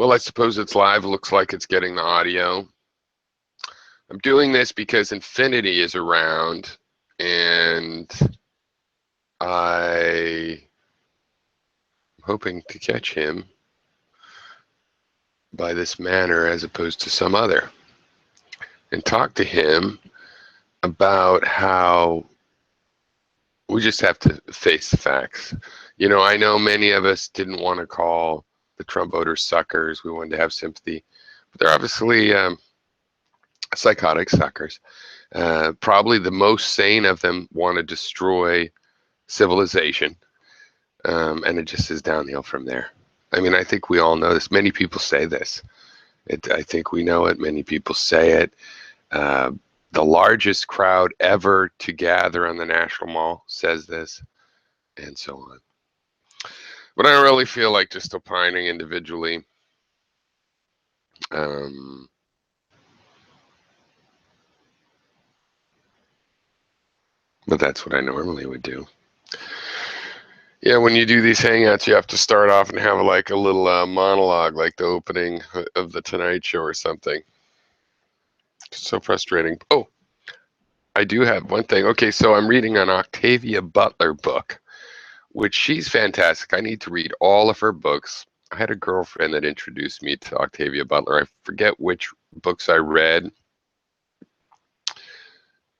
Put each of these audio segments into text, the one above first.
Well, I suppose it's live. Looks like it's getting the audio. I'm doing this because Infinity is around, and I'm hoping to catch him by this manner as opposed to some other, and talk to him about how we just have to face the facts. You know, I know many of us didn't want to call the Trump voters suckers. We wanted to have sympathy, but they're obviously psychotic suckers. Probably the most sane of them want to destroy civilization, and it just is downhill from there. I mean, I think we all know this. Many people say this. I think we know it. Many people say it. The largest crowd ever to gather on the National Mall says this, and so on. But I don't really feel like just opining individually. But that's what I normally would do. Yeah, when you do these hangouts, you have to start off and have like a little monologue, like the opening of the Tonight Show or something. It's so frustrating. Oh, I do have one thing. Okay, so I'm reading an Octavia Butler book, which she's fantastic. I need to read all of her books. I had a girlfriend that introduced me to Octavia Butler. I forget which books I read.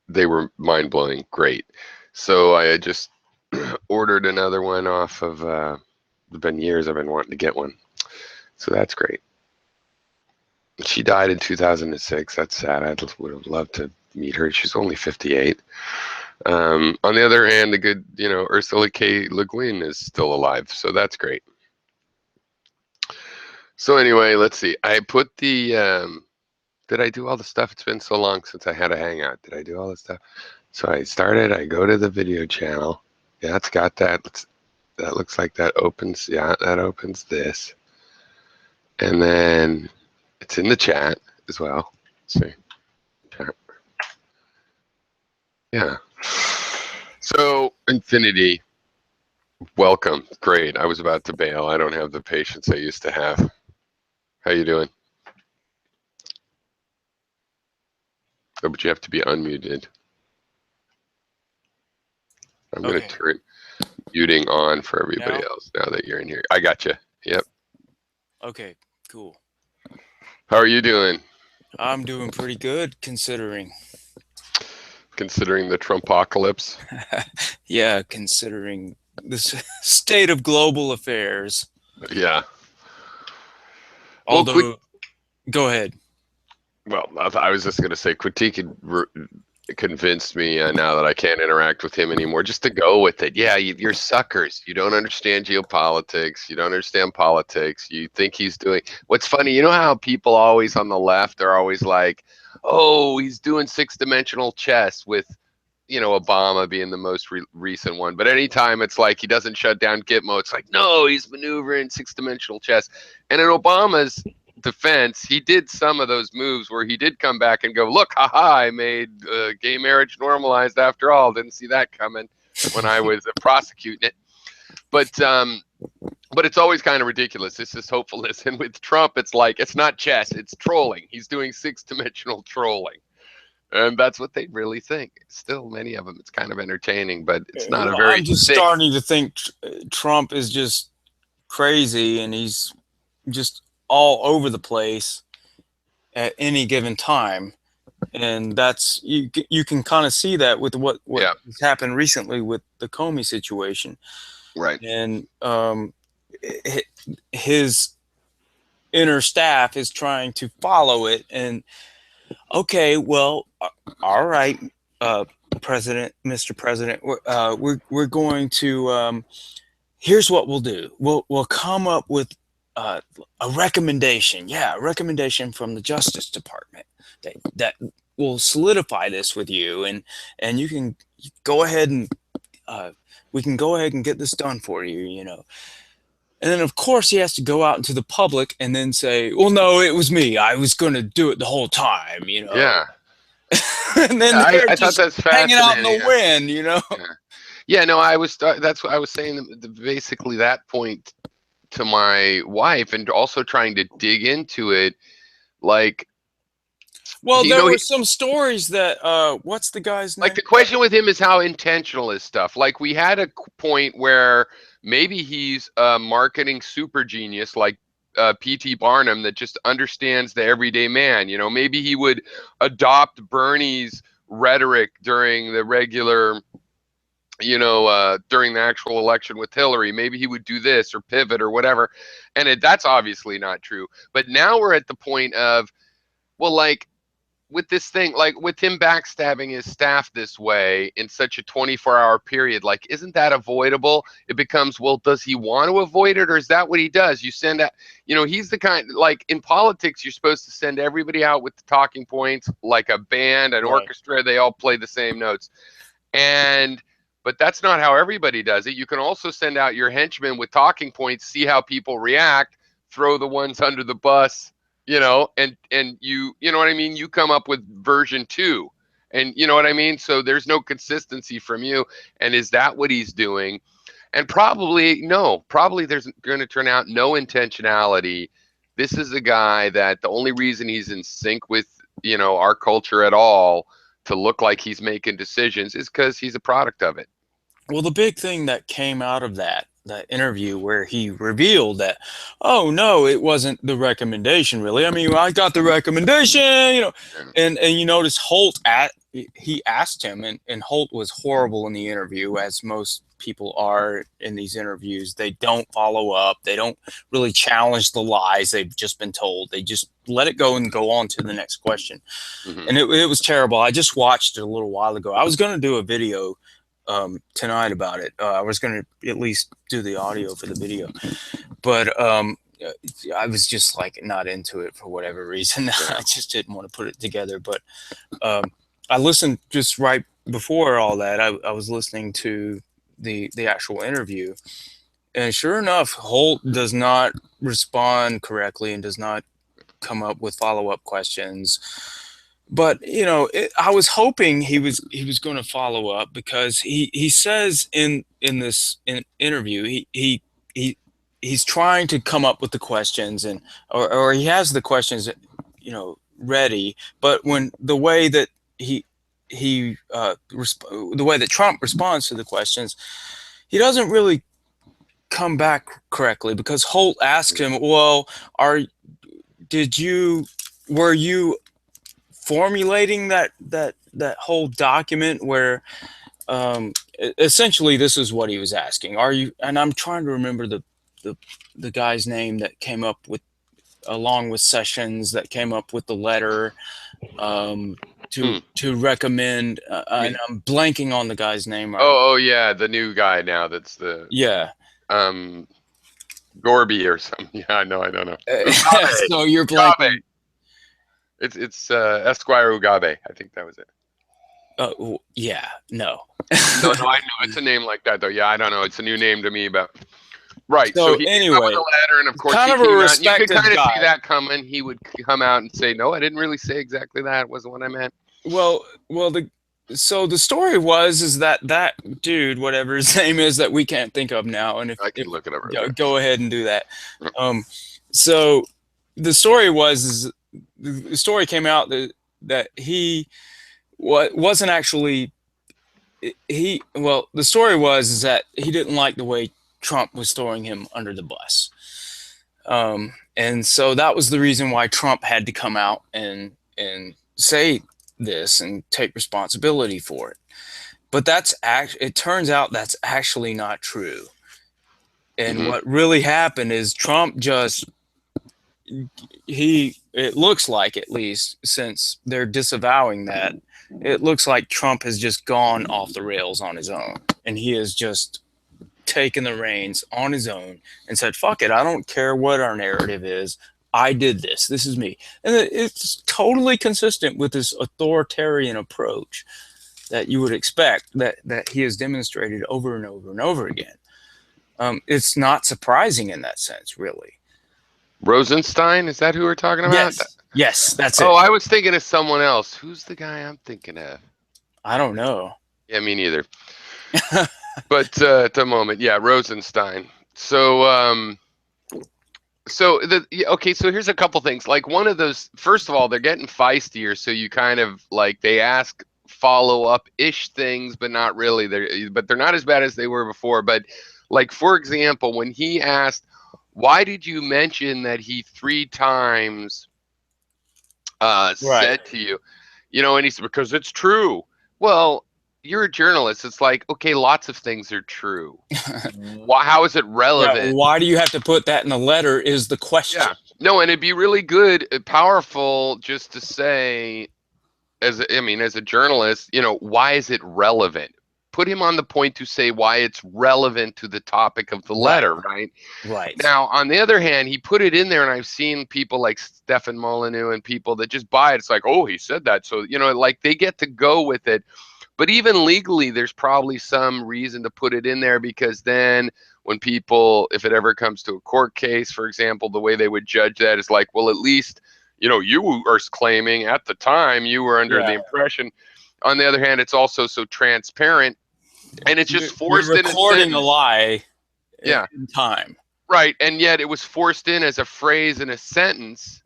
They were mind-blowing, great. So I had just ordered another one off of, it's been years I've been wanting to get one. So that's great. She died in 2006. That's sad. I would have loved to meet her. She's only 58. On the other hand, the good, Ursula K. Le Guin is still alive. So that's great. So anyway, let's see. I put the, did I do all the stuff? It's been so long since I had a hangout. Did I do all the stuff? So I go to the video channel. Yeah, it's got that. That looks like that opens. Yeah, that opens this. And then it's in the chat as well. Let's see. Chat. Yeah. So, Infinity, welcome. Great. I was about to bail. I don't have the patience I used to have. How you doing? Oh, but you have to be unmuted. I'm going to turn muting on for everybody else now that you're in here. I got you. Yep. Okay, cool. How are you doing? I'm doing pretty good considering. Considering the Trumpocolypse? Yeah, considering the state of global affairs. Yeah. Although, go ahead. Well, I was just going to say, critique convinced me now that I can't interact with him anymore, just to go with it. Yeah, you're suckers. You don't understand geopolitics. You don't understand politics. You think he's doing... What's funny, you know how people always on the left are always like, oh, he's doing six-dimensional chess with, Obama being the most recent one. But anytime it's like he doesn't shut down Gitmo, it's like, no, he's maneuvering six-dimensional chess. And in Obama's defense, he did some of those moves where he did come back and go, look, haha, I made gay marriage normalized after all. Didn't see that coming when I was prosecuting it. But it's always kind of ridiculous. It's this hopefulness. And with Trump, it's like, it's not chess, it's trolling. He's doing six-dimensional trolling. And that's what they really think. Still, many of them, it's kind of entertaining, but it's not a very... I'm just starting to think Trump is just crazy, and he's just all over the place at any given time. And that's, you can kind of see that with what has happened recently with the Comey situation. Right. And his inner staff is trying to follow it. And okay, well, all right, Mr. President, we're going to, here's what we'll do. We'll come up with a recommendation. Yeah, a recommendation from the Justice Department that will solidify this with you, and you can go ahead and we can go ahead and get this done for you, And then, of course, he has to go out into the public and then say, well, no, it was me. I was going to do it the whole time, Yeah. And then I thought that's hanging out in the wind, Yeah, no, that's what I was saying. Basically, that point to my wife and also trying to dig into it, like, Well, you there know, were some stories that what's the guy's like name? the question with him is how intentional is stuff. Like we had a point where maybe he's a marketing super genius, like P.T. Barnum, that just understands the everyday man. You know, maybe he would adopt Bernie's rhetoric during the regular, during the actual election with Hillary. Maybe he would do this or pivot or whatever. And that's obviously not true. But now we're at the point of, well, like, with this thing, like with him backstabbing his staff this way in such a 24-hour period, like, isn't that avoidable? It becomes, well, does he want to avoid it, or is that what he does? You send out, he's the kind, like in politics, you're supposed to send everybody out with the talking points, like a band, an Right. orchestra, they all play the same notes. But that's not how everybody does it. You can also send out your henchmen with talking points, see how people react, throw the ones under the bus, and you know what I mean? You come up with version 2. And you know what I mean? So there's no consistency from you. And is that what he's doing? And probably no, probably there's going to turn out no intentionality. This is a guy that the only reason he's in sync with, our culture at all, to look like he's making decisions, is because he's a product of it. Well, the big thing that came out of that interview where he revealed that, oh no, it wasn't the recommendation really. I mean, I got the recommendation, and you notice he asked him, and Holt was horrible in the interview, as most people are in these interviews. They don't follow up. They don't really challenge the lies they've just been told. They just let it go and go on to the next question. Mm-hmm. And it was terrible. I just watched it a little while ago. I was going to do a video tonight about it. I was going to at least do the audio for the video, but I was just like not into it for whatever reason. I just didn't want to put it together. But I listened just right before all that. I was listening to the actual interview, and sure enough, Holt does not respond correctly and does not come up with follow-up questions. But I was hoping he was going to follow up, because he says in this interview, he's trying to come up with the questions, and or he has the questions ready, but when the way that the way that Trump responds to the questions, he doesn't really come back correctly, because Holt asked him, well, were you formulating that whole document where essentially this is what he was asking, are you, and I'm trying to remember the guy's name that came up with, along with Sessions, that came up with the letter to recommend, and I'm blanking on the guy's name. Oh yeah, the new guy now, that's the Gorby or something. Yeah, I don't know. So you're blanking. It's Esquire Ugabe. I think that was it. Yeah, no. No, I know it's a name like that though. Yeah, I don't know. It's a new name to me, but right. So he anyway, came up with a letter, and of course kind he of a came out. respected You could kind of guy. see that coming. He would come out and say, "No, I didn't really say exactly that. It wasn't what I meant." Well, so the story is that dude, whatever his name is, that we can't think of now, and if I can look it up. Go ahead and do that. So the story the story came out that he wasn't actually the story is that he didn't like the way Trump was throwing him under the bus, and so that was the reason why Trump had to come out and say this and take responsibility for it. But it turns out that's actually not true. And what really happened is Trump it looks like, at least since they're disavowing that, it looks like Trump has just gone off the rails on his own, and he has just taken the reins on his own and said, fuck it, I don't care what our narrative is. I did this. This is me. And it's totally consistent with this authoritarian approach that you would expect that he has demonstrated over and over and over again. It's not surprising in that sense, really. Rosenstein, is that who we're talking about? Yes, that's it. Oh, I was thinking of someone else. Who's the guy I'm thinking of? I don't know. Yeah, me neither. But at the moment, yeah, Rosenstein. So So okay, so here's a couple things. Like one of those, first of all, they're getting feistier, so you kind of like they ask follow-up ish things, but not really. They're not as bad as they were before. But like for example, when he asked, "Why did you mention that he 3 times Right. said to you," and he said, "Because it's true." Well, you're a journalist. It's like, okay, lots of things are true. How is it Yeah. relevant? Why do you have to put that in a letter is the question. Yeah. No, and it'd be really good, powerful just to say, as a journalist, why is it relevant? Put him on the point to say why it's relevant to the topic of the Right. letter, right? Right. Now, on the other hand, he put it in there, and I've seen people like Stefan Molyneux and people that just buy it. It's like, oh, he said that. So, like they get to go with it. But even legally, there's probably some reason to put it in there because then when people, if it ever comes to a court case, for example, the way they would judge that is like, well, at least, you are claiming at the time you were under the Yeah. impression. On the other hand, it's also so transparent and it's just You're forced in a recording a sentence. lie Yeah, in time. right. And yet it was forced in as a phrase in a sentence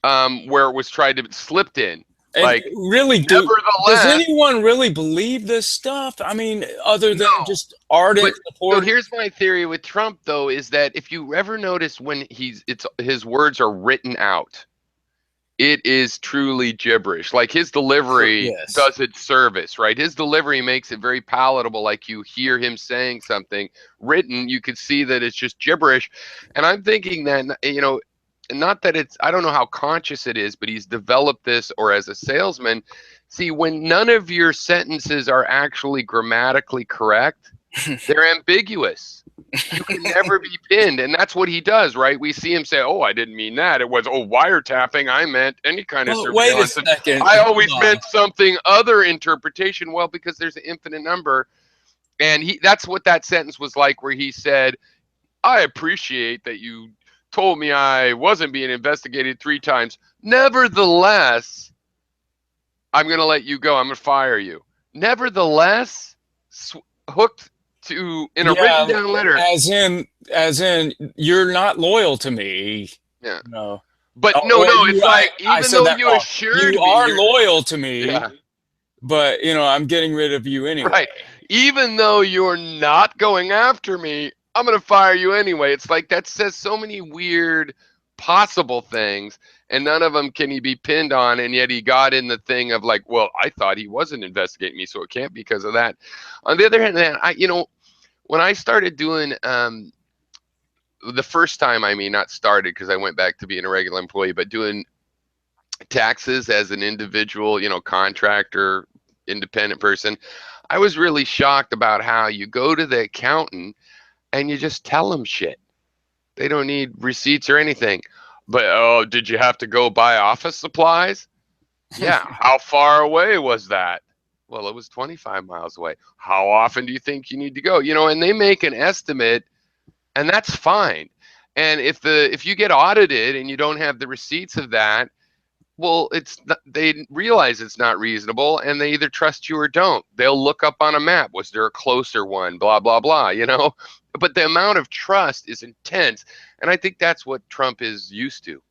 where it was tried to slipped in. And Like, really, does nevertheless, anyone really believe this stuff? I mean, other than no. just ardent But so supporters? here's my theory with Trump, though, is that if you ever notice when his words are written out, it is truly gibberish. Like his delivery Yes. does it service, right? His delivery makes it very palatable. Like you hear him saying something written, you could see that it's just gibberish. And I'm thinking that, not that I don't know how conscious it is, but he's developed this or as a salesman. See, when none of your sentences are actually grammatically correct, they're ambiguous. You can never be pinned, and that's what he does, right? We see him say, "Oh, I didn't mean that. It was wiretapping. I meant any kind of Well, wait a surveillance, and second. I Hold always on. meant something other interpretation." Well, because there's an infinite number, and that's what that sentence was like, where he said, "I appreciate that you told me I wasn't being investigated 3 times. Nevertheless, I'm going to let you go. I'm going to fire you. Nevertheless, hooked to in a written Yeah, down letter." as in, you're not loyal to me. Yeah. No. But Oh, no, well, it's like I even said though that you wrong. assured You me are you're loyal to me, yeah, but I'm getting rid of you anyway. right. Even though you're not going after me, I'm gonna fire you anyway. It's like that says so many weird possible things, and none of them can he be pinned on, and yet he got in the thing of like, well, I thought he wasn't investigating me, so it can't be because of that. On the other hand, man, when I started doing the first time, I mean, not started because I went back to being a regular employee, but doing taxes as an individual, contractor, independent person, I was really shocked about how you go to the accountant and you just tell them shit. They don't need receipts or anything. But oh, did you have to go buy office supplies? Yeah. How far away was that? Well, it was 25 miles away. How often do you think you need to go? And they make an estimate, and that's fine. And if you get audited and you don't have the receipts of that, well, it's not, they realize it's not reasonable, and they either trust you or don't. They'll look up on a map. Was there a closer one? Blah blah blah. But the amount of trust is intense, and I think that's what Trump is used to.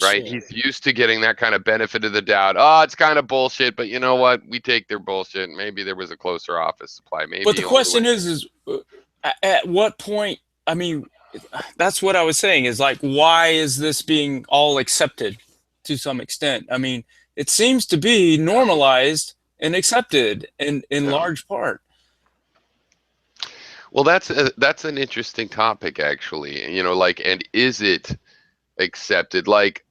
Right? Sure. He's used to getting that kind of benefit of the doubt. Oh, it's kind of bullshit, but you know what? We take their bullshit. Maybe there was a closer office supply. But Maybe the you only question went. is at what point? I mean, that's what I was saying. Is like, why is this being all accepted to some extent? I mean, it seems to be normalized and accepted in Yeah. large part. Well, that's an interesting topic, actually. Like, and is it accepted? Like,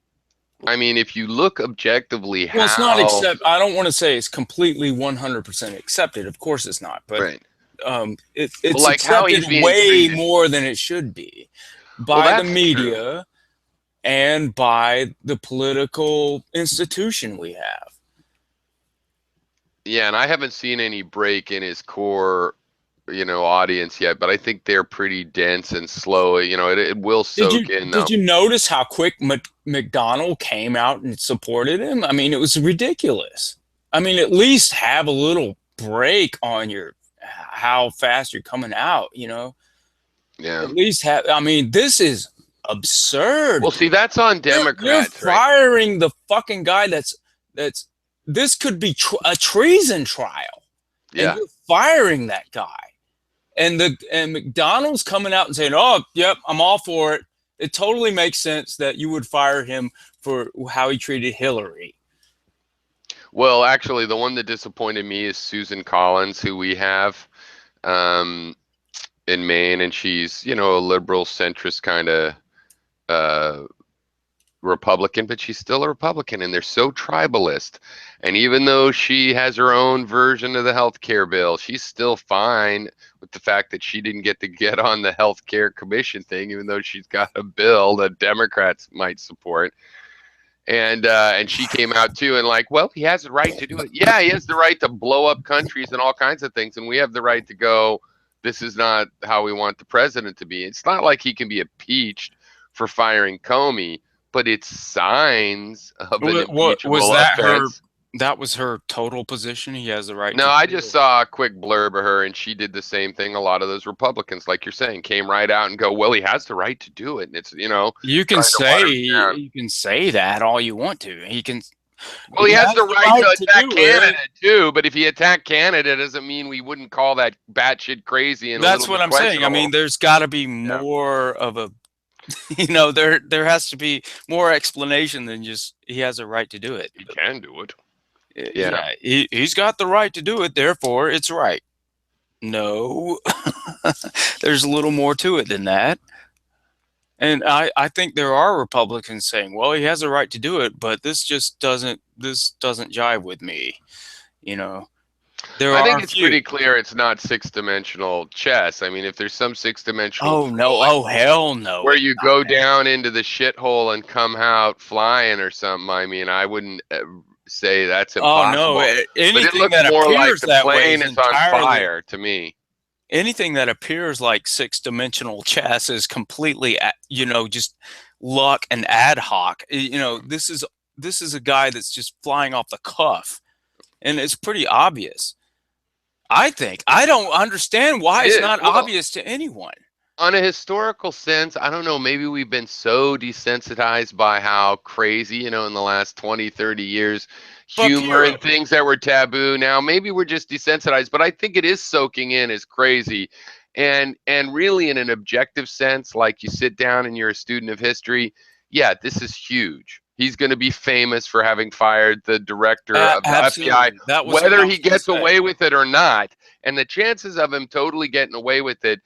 I mean, if you look objectively, Well, it's not how accept. I don't want to say it's completely 100% accepted. Of course, it's not. But right? Well, it's like how accepted he's being way treated. more than it should be Well, by the that's true. media and by the political institution we have. Yeah, and I haven't seen any break in his core, audience yet, but I think they're pretty dense and slow. It will soak in Did though. you notice how quick McDonald came out and supported him? I mean, it was ridiculous. I mean, at least have a little break on your how fast you're coming out. Yeah. At least have. I mean, this is absurd. Well, see, that's on You're Democrats, right? firing the fucking guy that's this could be a treason trial, and Yeah. you're firing that guy. And McDonald's coming out and saying, "Oh, yep, I'm all for it." It totally makes sense that you would fire him for how he treated Hillary. Well, actually, the one that disappointed me is Susan Collins, who we have in Maine, and she's, you know, a liberal centrist kind of uh, Republican, but she's still a Republican, and they're so tribalist. And even though she has her own version of the health care bill, she's still fine with the fact that she didn't get on the health care commission thing, even though she's got a bill that Democrats might support. And she came out too and like, well, he has the right to do it. Yeah, he has the right to blow up countries and all kinds of things, and we have the right to go, this is not how we want the president to be. It's not like he can be impeached for firing Comey, but it's signs of an What was impeachable that offense. that was her total position? He has the right No, to I do just it. saw a quick blurb of her, and she did the same thing. A lot of those Republicans, like you're saying, came right out and go, well, he has the right to do it. And it's, you know, trying to water it down. You can say that all you want to. Well, he He has has the the right to right to attack do it. Canada too, but if he attacked Canada, doesn't mean we wouldn't call that batshit crazy and a That's little what bit I'm saying. I mean, questionable. there's got to be Yeah, more of a, there has to be more explanation than just he has a right to do it. he can do it. Yeah, Yeah, he's got the right to do it, therefore it's right. No, there's a little more to it than that. And I think there are Republicans saying, well, he has a right to do it, but this doesn't jive with me. You know, there I are think a it's few. pretty clear it's not six-dimensional chess. I mean, if there's some six-dimensional Oh no! throwing Oh hell no! where It's you not go that. down into the shithole and come out flying or something, I mean, I wouldn't say that's Oh no! impossible. But it Anything looks that more like appears the that way plane is is on entirely. fire to me. Anything that appears like six-dimensional chess is completely, just luck and ad hoc. This is a guy that's just flying off the cuff, and it's pretty obvious. I think I don't understand why It it's is. not Well, obvious to anyone. on a historical sense, I don't know, maybe we've been so desensitized by how crazy, you know, in the last 20, 30 years, But humor Pierre, and things that were taboo. Now, maybe we're just desensitized, but I think it is soaking in as crazy. And really in an objective sense, like you sit down and you're a student of history, yeah, this is huge. He's going to be famous for having fired the director of the FBI, absolutely, that was what whether I he was going to gets say. away with it or not. And the chances of him totally getting away with it,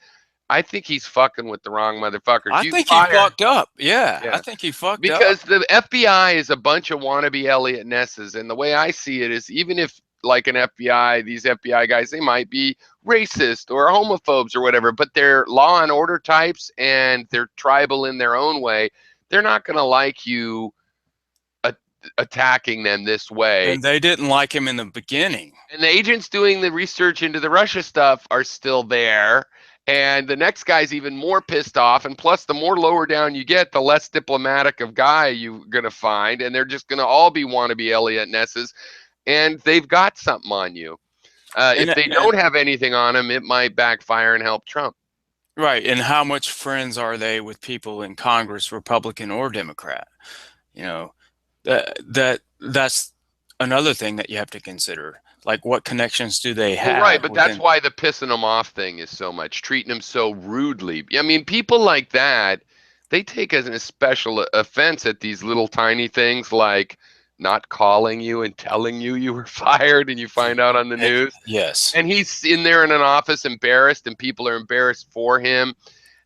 I think he's fucking with the wrong motherfuckers. I You think he fire, fucked up. Yeah, I yeah, think he fucked up. because the FBI is a bunch of wannabe Elliot Nesses, and the way I see it is, even if like an FBI, these FBI guys, they might be racist or homophobes or whatever, but they're law and order types and they're tribal in their own way. They're not going to like you attacking them this way. And they didn't like him in the beginning. And the agents doing the research into the Russia stuff are still there. And the next guy's even more pissed off. And plus, the more lower down you get, the less diplomatic of guy you're going to find. And they're just going to all be wannabe Elliot Nesses. And they've got something on you. If they And don't have anything on them, it might backfire and help Trump. right, and how much friends are they with people in Congress, Republican or Democrat? You know, that's another thing that you have to consider. Like, what connections do they Well, right, have but that's within? why the pissing them off thing is so much, treating them so rudely. I mean, people like that, they take as an special offense at these little tiny things like not calling you and telling you were fired and you find out on the news. Yes, And he's in there in an office embarrassed and people are embarrassed for him.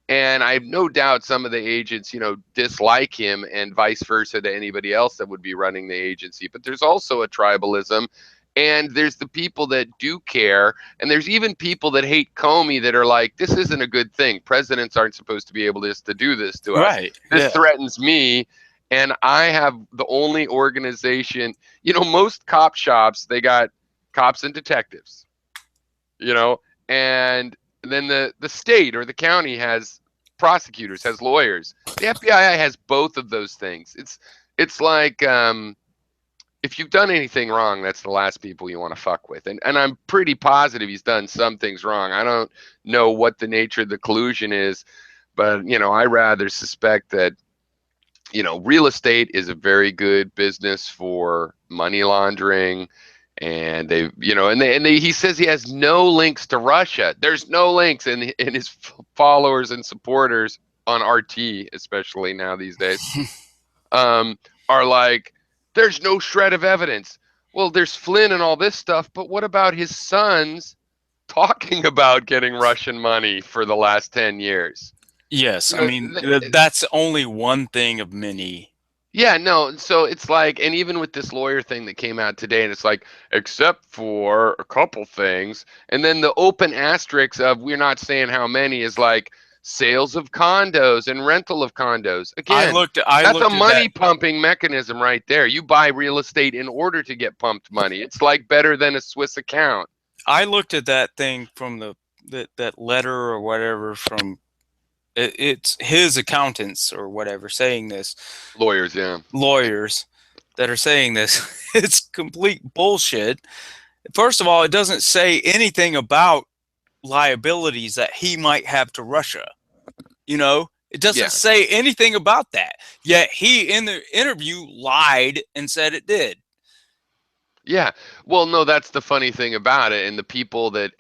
And I have no doubt some of the agents, you know, dislike him and vice versa to anybody else that would be running the agency. But there's also a tribalism. And there's the people that do care. And there's even people that hate Comey that are like, this isn't a good thing. Presidents aren't supposed to be able to do this to us. right. This Yeah, threatens me. And I have the only organization, you know, most cop shops, they got cops and detectives, you know, and then the state or the county has prosecutors, has lawyers. The FBI has both of those things. It's like if you've done anything wrong, that's the last people you want to fuck with. And I'm pretty positive he's done some things wrong. I don't know what the nature of the collusion is, But, I rather suspect that, real estate is a very good business for money laundering. And he says he has no links to Russia. There's no links, and his followers and supporters on RT, especially now these days, um, are like, there's no shred of evidence. Well, there's Flynn and all this stuff, but what about his sons talking about getting Russian money for the last 10 years? Yes, You I know, mean that's only one thing of many. Yeah, no. So it's like, and even with this lawyer thing that came out today, and it's like, except for a couple things, and then the open asterisks of we're not saying how many is like sales of condos and rental of condos. Again, I that's a looked at that. money pumping mechanism right there. You buy real estate in order to get pumped money. It's like better than a Swiss account. I looked at that thing from that letter or whatever from it's his accountants or whatever saying this, Lawyers, yeah. lawyers that are saying this. It's complete bullshit. First of all, it doesn't say anything about liabilities that he might have to Russia. It doesn't Yeah. say anything about that. Yet he, in the interview, lied and said it did. Yeah. Well, no, that's the funny thing about it. And the people that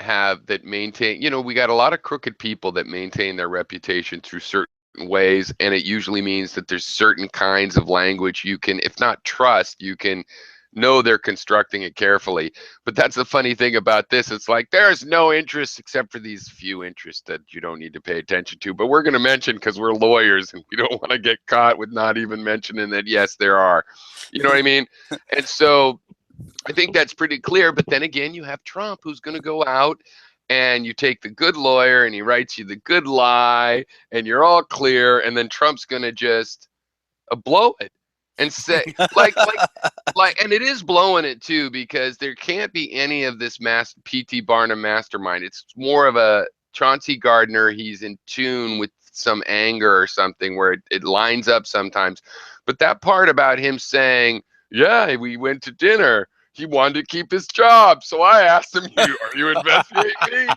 maintain, we got a lot of crooked people that maintain their reputation through certain ways. And it usually means that there's certain kinds of language you can, if not trust, you can know they're constructing it carefully. But that's the funny thing about this. It's like there's no interest except for these few interests that you don't need to pay attention to. But we're going to mention because we're lawyers and we don't want to get caught with not even mentioning that, yes, there are. You know what I mean? And so I think that's pretty clear. But then again, you have Trump who's going to go out and you take the good lawyer and he writes you the good lie and you're all clear. And then Trump's going to just blow it and say, and it is blowing it too, because there can't be any of this P.T. Barnum mastermind. It's more of a Chauncey Gardner. He's in tune with some anger or something where it lines up sometimes. But that part about him saying, yeah, we went to dinner. He wanted to keep his job. So I asked him, are you investigating me?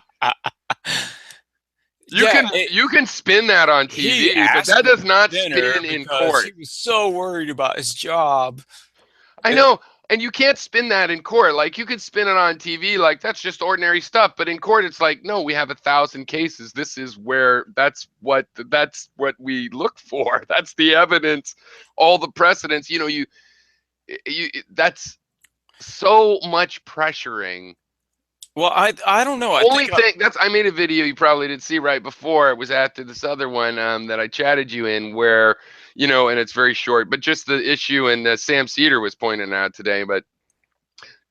Yeah, You can spin that on he TV, but asked that me does not to dinner spin in because court. he was so worried about his job. I know, and you can't spin that in court. Like you could spin it on TV, like that's just ordinary stuff. But in court, it's like, no, we have 1,000 cases. This is where that's what we look for. That's the evidence, all the precedents. You that's so much pressuring. Well, I don't know. I made a video you probably didn't see right before. It was after this other one that I chatted you in where, and it's very short, but just the issue, and Sam Cedar was pointing out today, but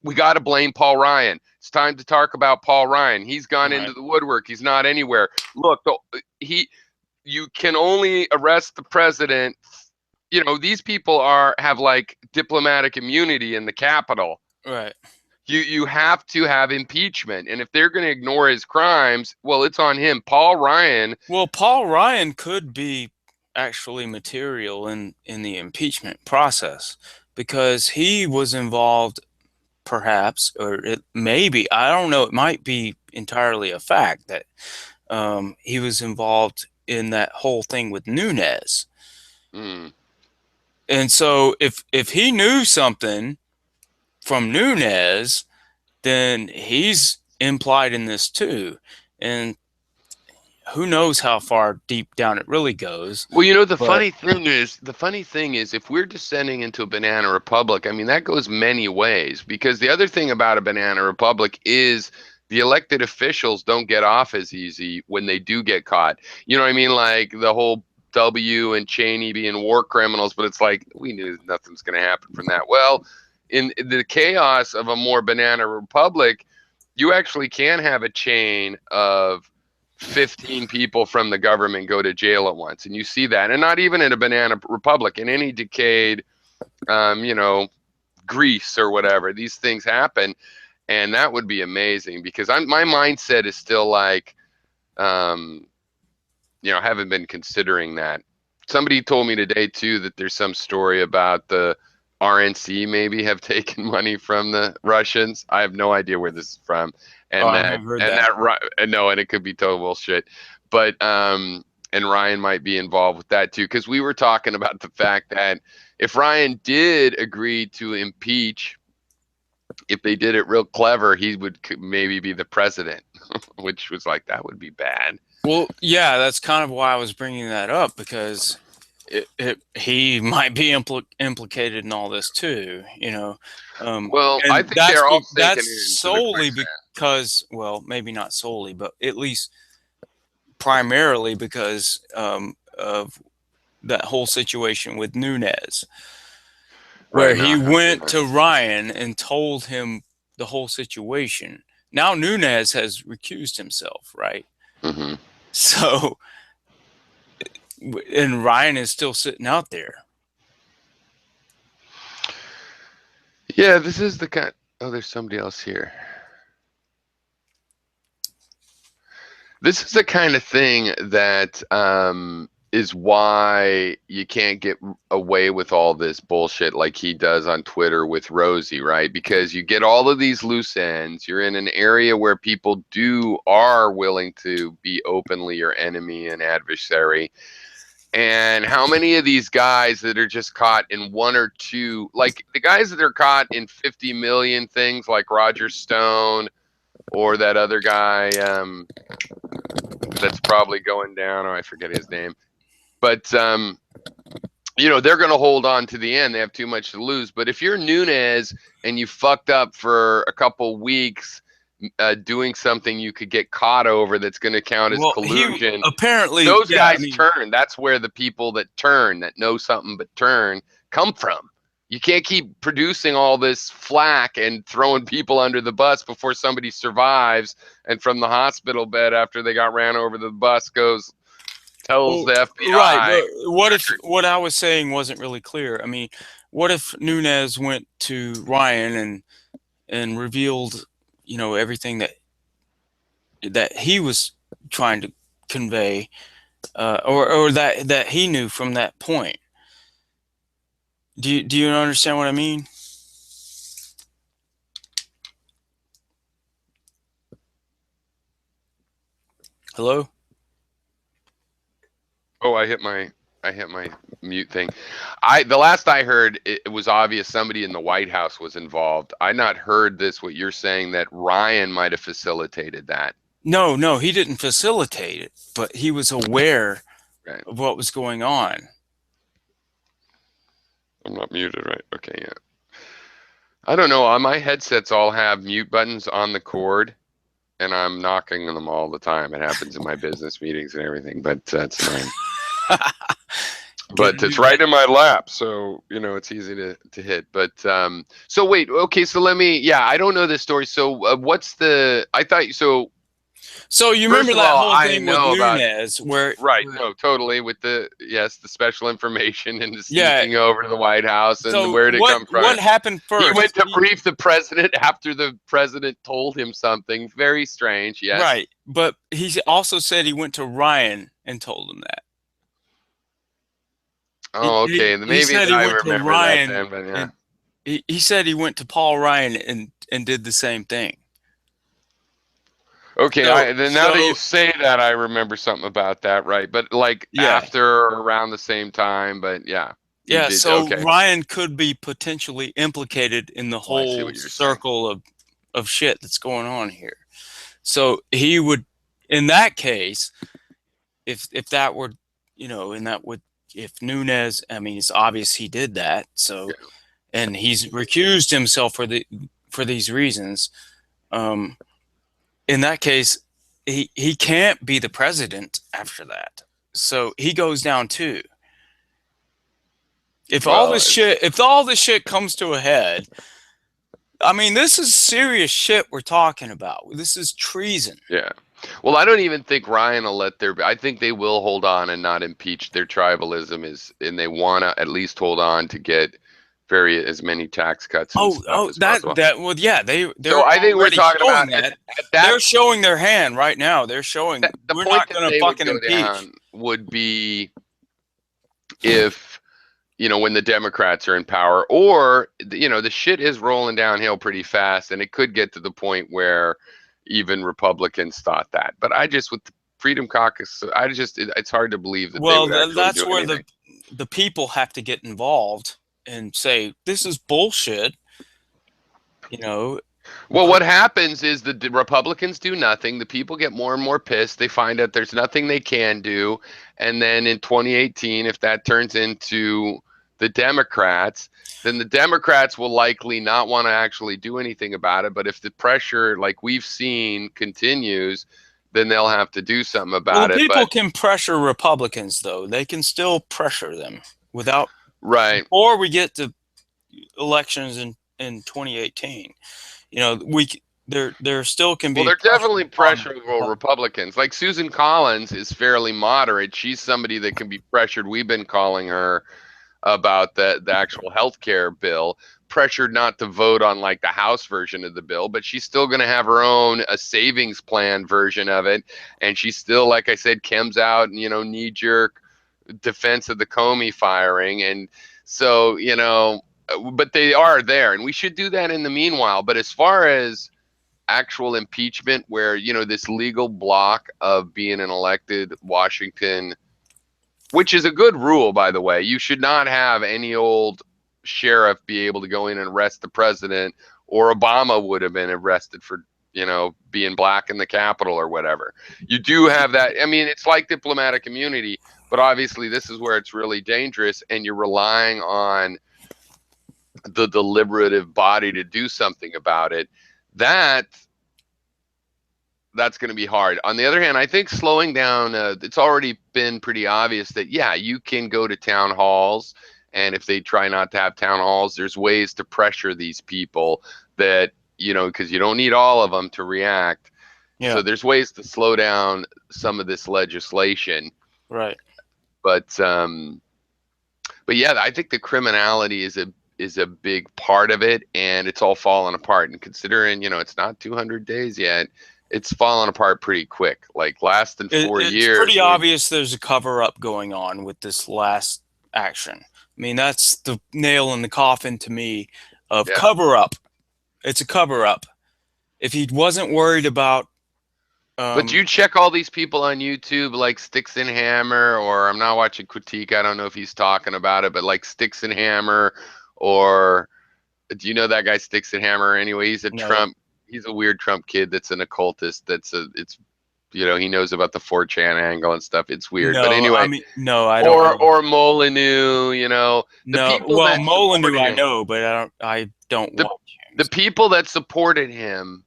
we got to blame Paul Ryan. It's time to talk about Paul Ryan. He's gone into the woodwork. He's not anywhere. Look, you can only arrest the president. These people have like diplomatic immunity in the Capitol. Right. You have to have impeachment, and if they're going to ignore his crimes, well, it's on him. Paul Ryan. Well, Paul Ryan could be actually material in the impeachment process because he was involved, perhaps, or maybe, I don't know, it might be entirely a fact that he was involved in that whole thing with Nunes. Mm. And so if he knew something from Nunes, then he's implied in this too. And who knows how far deep down it really goes. Well, the funny thing is if we're descending into a banana republic, I mean, that goes many ways, because the other thing about a banana republic is the elected officials don't get off as easy when they do get caught. You know what I mean? Like the whole W and Cheney being war criminals, but it's like we knew nothing's going to happen from that. Well, in the chaos of a more banana republic, you actually can have a chain of 15 people from the government go to jail at once. And you see that. And not even in a banana republic, in any decayed, Greece or whatever, these things happen. And that would be amazing, because my mindset is still like, haven't been considering that. Somebody told me today too that there's some story about the RNC maybe have taken money from the Russians. I have no idea where this is from, and I have heard that. and it could be total bullshit. But And Ryan might be involved with that too, because we were talking about the fact that if Ryan did agree to impeach, if they did it real clever, he would maybe be the president, which was like, that would be bad. Well, yeah, that's kind of why I was bringing that up, because he might be implicated in all this too, you know. Well, I And think they're all sinking that's into the solely quicksand. because, well, maybe not solely, but at least primarily because of that whole situation with Nunes, where Right he now, went to Ryan and told him the whole situation. Now Nunes has recused himself, right? mm-hmm. So, and Ryan is still sitting out there. Yeah, this is the kind. Oh, there's somebody else here. This is the kind of thing that is why you can't get away with all this bullshit like he does on Twitter with Rosie, right? Because you get all of these loose ends. You're in an area where people are willing to be openly your enemy and adversary. And how many of these guys that are just caught in one or two, like the guys that are caught in 50 million things like Roger Stone or that other guy, that's probably going down. Oh, I forget his name. But you know, they're going to hold on to the end. They have too much to lose. But if you're Nunes and you fucked up for a couple weeks doing something you could get caught over that's going to count as collusion, apparently, those yeah, guys turn. That's where the people that turn, that know something but turn, come from. You can't keep producing all this flack and throwing people under the bus before somebody survives and from the hospital bed after they got ran over the bus tells the FBI. Right, but what I was saying wasn't really clear? I mean, what if Nunes went to Ryan and revealed, you know, everything that he was trying to convey, or that he knew from that point? Do you understand what I mean? Hello? Oh, I hit my mute thing. The last I heard, it was obvious somebody in the White House was involved. I not heard this, what you're saying, that Ryan might have facilitated that. No, he didn't facilitate it, but he was aware of what was going on. I'm not muted, right? Okay, yeah. I don't know. My headsets all have mute buttons on the cord, and I'm knocking on them all the time. It happens in my business meetings and everything, but that's fine. But it's right in my lap, so you know it's easy to hit. But so wait, okay, so let me. Yeah, I don't know this story. So what's the? I thought so. So you remember that whole thing with Nunes, where no, totally with the special information and the sneaking over to the White House and so where did it come from? What happened first? He went to brief the president after the president told him something very strange. Yes, right. But he also said he went to Ryan and told him that. Oh, okay. Maybe I remember that then, but yeah. He said he went to Paul Ryan and did the same thing. Okay, now that you say that, I remember something about that, right? But like after or around the same time, but yeah. Yeah, so Ryan could be potentially implicated in the whole circle of shit that's going on here. So he would, in that case, if that were, you know, if Nunes, I mean, it's obvious he did that. So, and he's recused himself for these reasons. In that case, he can't be the president after that. So he goes down too. If all this shit comes to a head, I mean, this is serious shit we're talking about. This is treason. Yeah. Well, I don't even think Ryan will let I think they will hold on and not impeach. Their tribalism and they want to at least hold on to get as many tax cuts and stuff as possible. Well, yeah, they're so I think we're talking about that. They're showing their hand right now. They're showing the we're point not that going to they fucking would go impeach. down would be if, you know, when the Democrats are in power, or, you know, the shit is rolling downhill pretty fast, and it could get to the point where even Republicans thought that. But I just, with Freedom Caucus. It's hard to believe that they Well, would actually that's do where anything. the people have to get involved and say this is bullshit. You know, Well, what happens is the Republicans do nothing. The people get more and more pissed. They find out there's nothing they can do. And then in 2018, if that turns into the Democrats, then the Democrats will likely not want to actually do anything about it. But if the pressure, like we've seen, continues, then they'll have to do something well, about the it. people But can pressure Republicans, though. They can still pressure them without right. before we get to elections in 2018. You know, there still can Well, be they're pressure definitely on pressurable Republicans. Like Susan Collins is fairly moderate. She's somebody that can be pressured. We've been calling her about the actual health care bill, pressured not to vote on like the House version of the bill, but she's still going to have her own a savings plan version of it, and she's still, like I said, Kim's out, knee jerk defense of the Comey firing, and so but they are there, and we should do that in the meanwhile. But as far as actual impeachment, where this legal block of being an elected Washington, which is a good rule, by the way. You should not have any old sheriff be able to go in and arrest the president, or Obama would have been arrested for, being black in the Capitol or whatever. You do have that. I mean, it's like diplomatic immunity, but obviously this is where it's really dangerous, and you're relying on the deliberative body to do something about it. That's going to be hard. On the other hand, I think slowing down, it's already been pretty obvious that, yeah, you can go to town halls. And if they try not to have town halls, there's ways to pressure these people that, because you don't need all of them to react. Yeah. So there's ways to slow down some of this legislation. Right. But yeah, I think the criminality is a big part of it, and it's all falling apart. And considering, it's not 200 days yet, it's falling apart pretty quick. Like less than 4 years. It's pretty obvious there's a cover up going on with this last action. I mean, that's the nail in the coffin to me of cover up. It's a cover up. If he wasn't worried about but you check all these people on YouTube like Sticks and Hammer, or I'm not watching Critique. I don't know if he's talking about it, but like Sticks and Hammer, or do you know that guy Sticks and Hammer? Anyway, he's a Trump. He's a weird Trump kid that's an occultist. He knows about the 4chan angle and stuff. It's weird. No, but anyway, I mean, no, I don't. Or Molyneux, Molyneux I know, but I don't watch him. The people that supported him,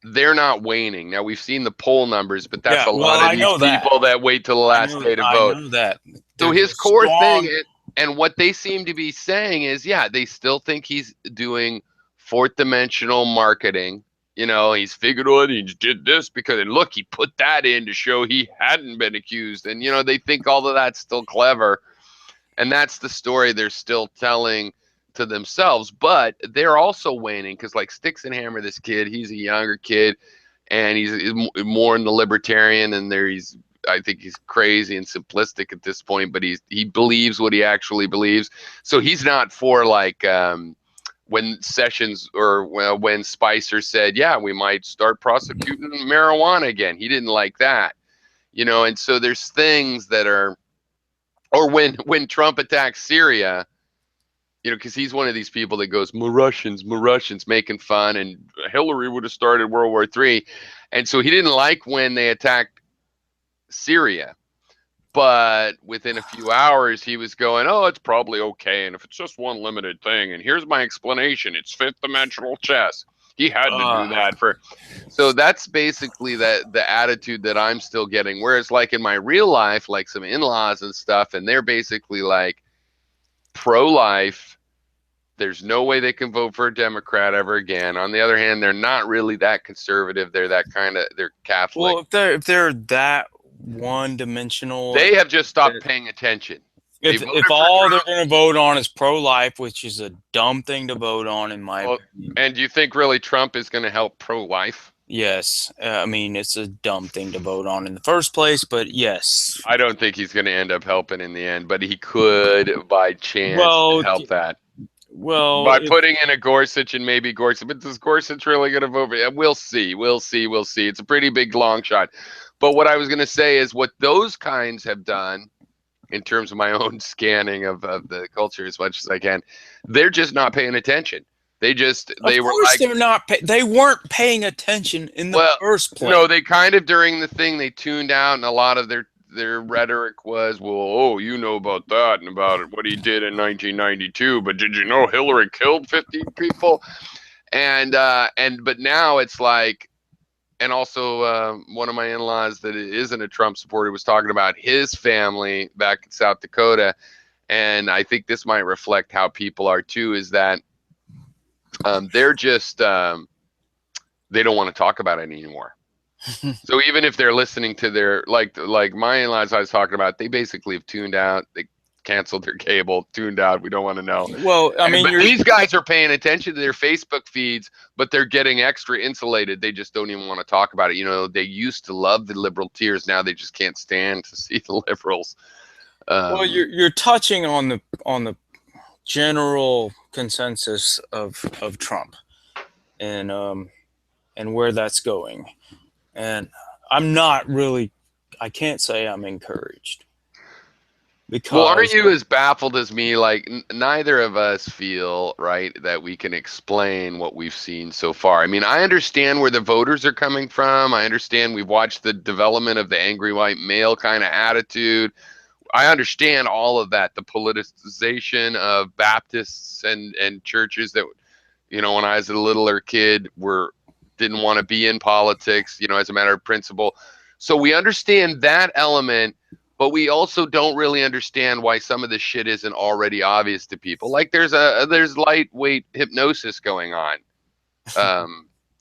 they're not waning. Now we've seen the poll numbers, but that's a lot of these people that wait till the last day to vote. I know that. So his core thing, and what they seem to be saying is, yeah, they still think he's doing fourth dimensional marketing. He's figured out he did this because, and look, he put that in to show he hadn't been accused. And, they think all of that's still clever. And that's the story they're still telling to themselves. But they're also waning because, like Sticks and Hammer, this kid, he's a younger kid, and he's more in the libertarian, and I think he's crazy and simplistic at this point, but he believes what he actually believes. So he's not for like when Sessions or when Spicer said, yeah, we might start prosecuting marijuana again. He didn't like that, and so there's things that are, or when Trump attacks Syria, because he's one of these people that goes, more Russians, making fun, and Hillary would have started World War III. And so he didn't like when they attacked Syria, but within a few hours he was going, oh, it's probably okay, and if it's just one limited thing, and here's my explanation, it's fifth dimensional chess. He had to do that so that's basically the attitude that I'm still getting. Whereas like in my real life, like some in-laws and stuff, and they're basically like pro-life. There's no way they can vote for a Democrat ever again. On the other hand, they're not really that conservative. They're that they're Catholic. Well, if they're that one-dimensional, they have just stopped paying attention. If all they're going to vote on is pro-life, which is a dumb thing to vote on in my opinion. And do you think really Trump is going to help pro-life? Yes. I mean, it's a dumb thing to vote on in the first place, but yes. I don't think he's going to end up helping in the end, but he could by chance help that. Well, by putting in a Gorsuch and maybe Gorsuch. But is Gorsuch really going to vote? We'll see. We'll see. We'll see. It's a pretty big long shot. But what I was going to say is what those kinds have done in terms of my own scanning of the culture as much as I can, they're just not paying attention. They of were course like, they're not. They weren't paying attention in the well, first place. no, they kind of during the thing they tuned out, and a lot of their rhetoric was, well, oh, you know about that and about what he did in 1992, but did you know Hillary killed 15 people? And but now it's like, and also one of my in-laws that isn't a Trump supporter was talking about his family back in South Dakota, and I think this might reflect how people are too. Is that they're just they don't want to talk about it anymore. So even if they're listening to their like my in-laws I was talking about, they basically have tuned out. They canceled their cable, tuned out. We don't want to know. Well, I mean, but these guys are paying attention to their Facebook feeds, but they're getting extra insulated. They just don't even want to talk about it. You know, they used to love the liberal tears. Now they just can't stand to see the liberals. well, you're touching on the general consensus of Trump and where that's going, and I'm not really. I can't say I'm encouraged. Because, well, aren't you as baffled as me? Like, neither of us feel, right, that we can explain what we've seen so far. I mean, I understand where the voters are coming from. I understand we've watched the development of the angry white male kind of attitude. I understand all of that, the politicization of Baptists and churches that, you know, when I was a littler kid, didn't want to be in politics, you know, as a matter of principle. So we understand that element. But we also don't really understand why some of this shit isn't already obvious to people. Like there's lightweight hypnosis going on,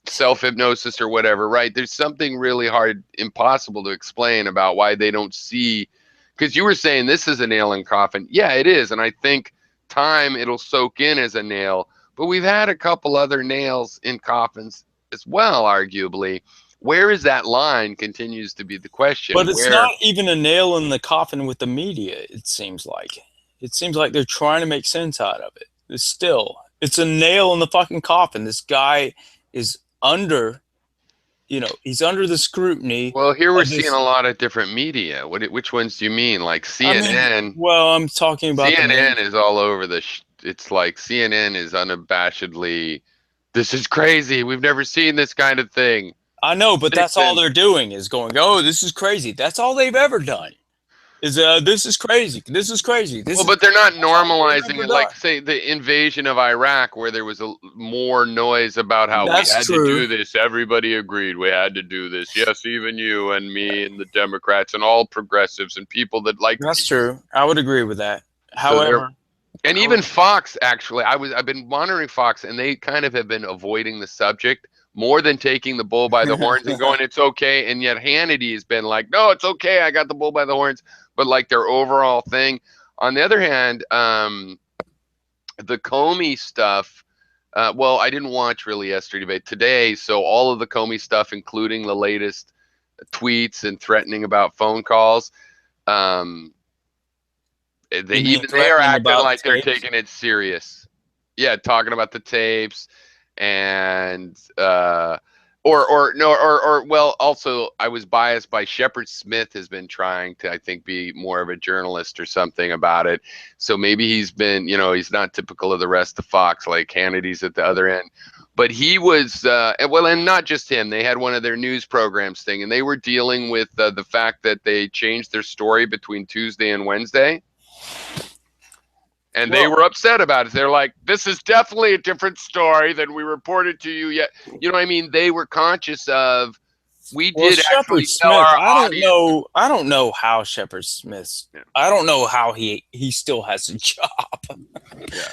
self-hypnosis or whatever, right? There's something really hard, impossible to explain about why they don't see. Because you were saying this is a nail in coffin. Yeah, it is. And I think time it'll soak in as a nail. But we've had a couple other nails in coffins as well, arguably. Where is that line continues to be the question. But it's not even a nail in the coffin with the media, it seems like. It seems like they're trying to make sense out of it. It's a nail in the fucking coffin. This guy is under, he's under the scrutiny. Well, here we're seeing a lot of different media. Which ones do you mean? Like CNN? Well, I'm talking about CNN is all over it's like CNN is unabashedly, this is crazy. We've never seen this kind of thing. I know, but that's all they're doing is going, oh, this is crazy. That's all they've ever done is this is crazy. This is crazy. But they're not normalizing it like, say, the invasion of Iraq where there was more noise about how we had to do this. Everybody agreed we had to do this. Yes, even you and me and the Democrats and all progressives and people that like. That's true. I would agree with that. However. And even Fox, actually, I've been monitoring Fox and they kind of have been avoiding the subject more than taking the bull by the horns and going, it's okay. And yet Hannity has been like, no, it's okay. I got the bull by the horns. But like their overall thing. On the other hand, the Comey stuff, well, I didn't watch really yesterday, but today. So all of the Comey stuff, including the latest tweets and threatening about phone calls, they are acting like they're taking it serious. Yeah, talking about the tapes. And well, also I was biased by Shepard Smith has been trying to, I think, be more of a journalist or something about it. So maybe he's been, he's not typical of the rest of Fox, like Hannity's at the other end. But he was, and not just him. They had one of their news programs thing, and they were dealing with the fact that they changed their story between Tuesday and Wednesday. And they were upset about it. They're like, this is definitely a different story than we reported to you yet. You know what I mean? They were conscious of, actually tell our audience. I don't know how Shepard Smith, I don't know how he still has a job. Yeah.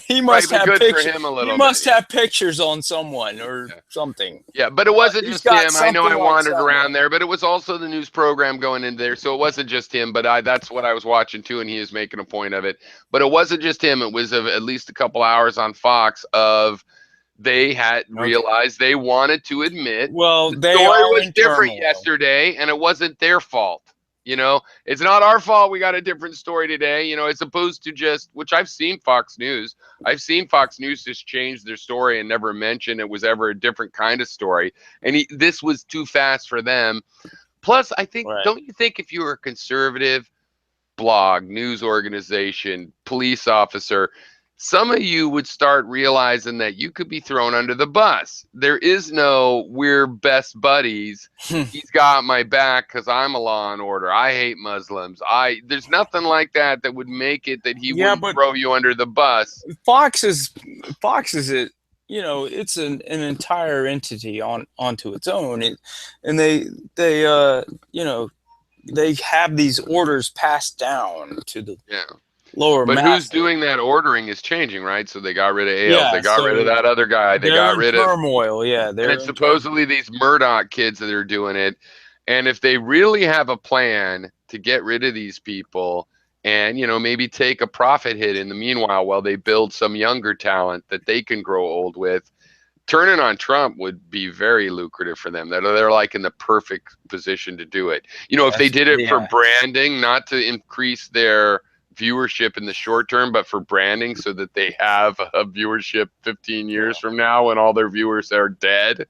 He must have pictures. He must have pictures pictures on someone or something. Yeah, but it wasn't just him. I know I wandered around there, but it was also the news program going in there. So it wasn't just him, but that's what I was watching too, and he was making a point of it. But it wasn't just him. It was at least a couple hours on Fox of they had realized they wanted to admit the story was different yesterday, and it wasn't their fault. You know, it's not our fault we got a different story today, you know, as opposed to just, which I've seen Fox News. I've seen Fox News just change their story and never mention it was ever a different kind of story. And this was too fast for them. Plus, I think, Right. don't you think if you were a conservative blog, news organization, police officer, some of you would start realizing that you could be thrown under the bus. There is no we're best buddies. He's got my back because I'm a law and order. I hate Muslims. There's nothing like that that would make it that he Yeah, wouldn't but throw you under the bus. Fox is it, you know, it's an entire entity onto its own. And they you know, they have these orders passed down to the Yeah. lower But who's masses. doing that ordering is changing, right? So they got rid of Ailes. Yeah, They got rid of so that other guy. They they're got in rid of, turmoil. Yeah, and they're it's in turmoil. supposedly these Murdoch kids that are doing it. And if they really have a plan to get rid of these people and, you know, maybe take a profit hit in the meanwhile while they build some younger talent that they can grow old with, turning on Trump would be very lucrative for them. They're like in the perfect position to do it. You know, if they did it for Yeah. branding, not to increase their viewership in the short term, but for branding so that they have a viewership 15 years from now when all their viewers are dead,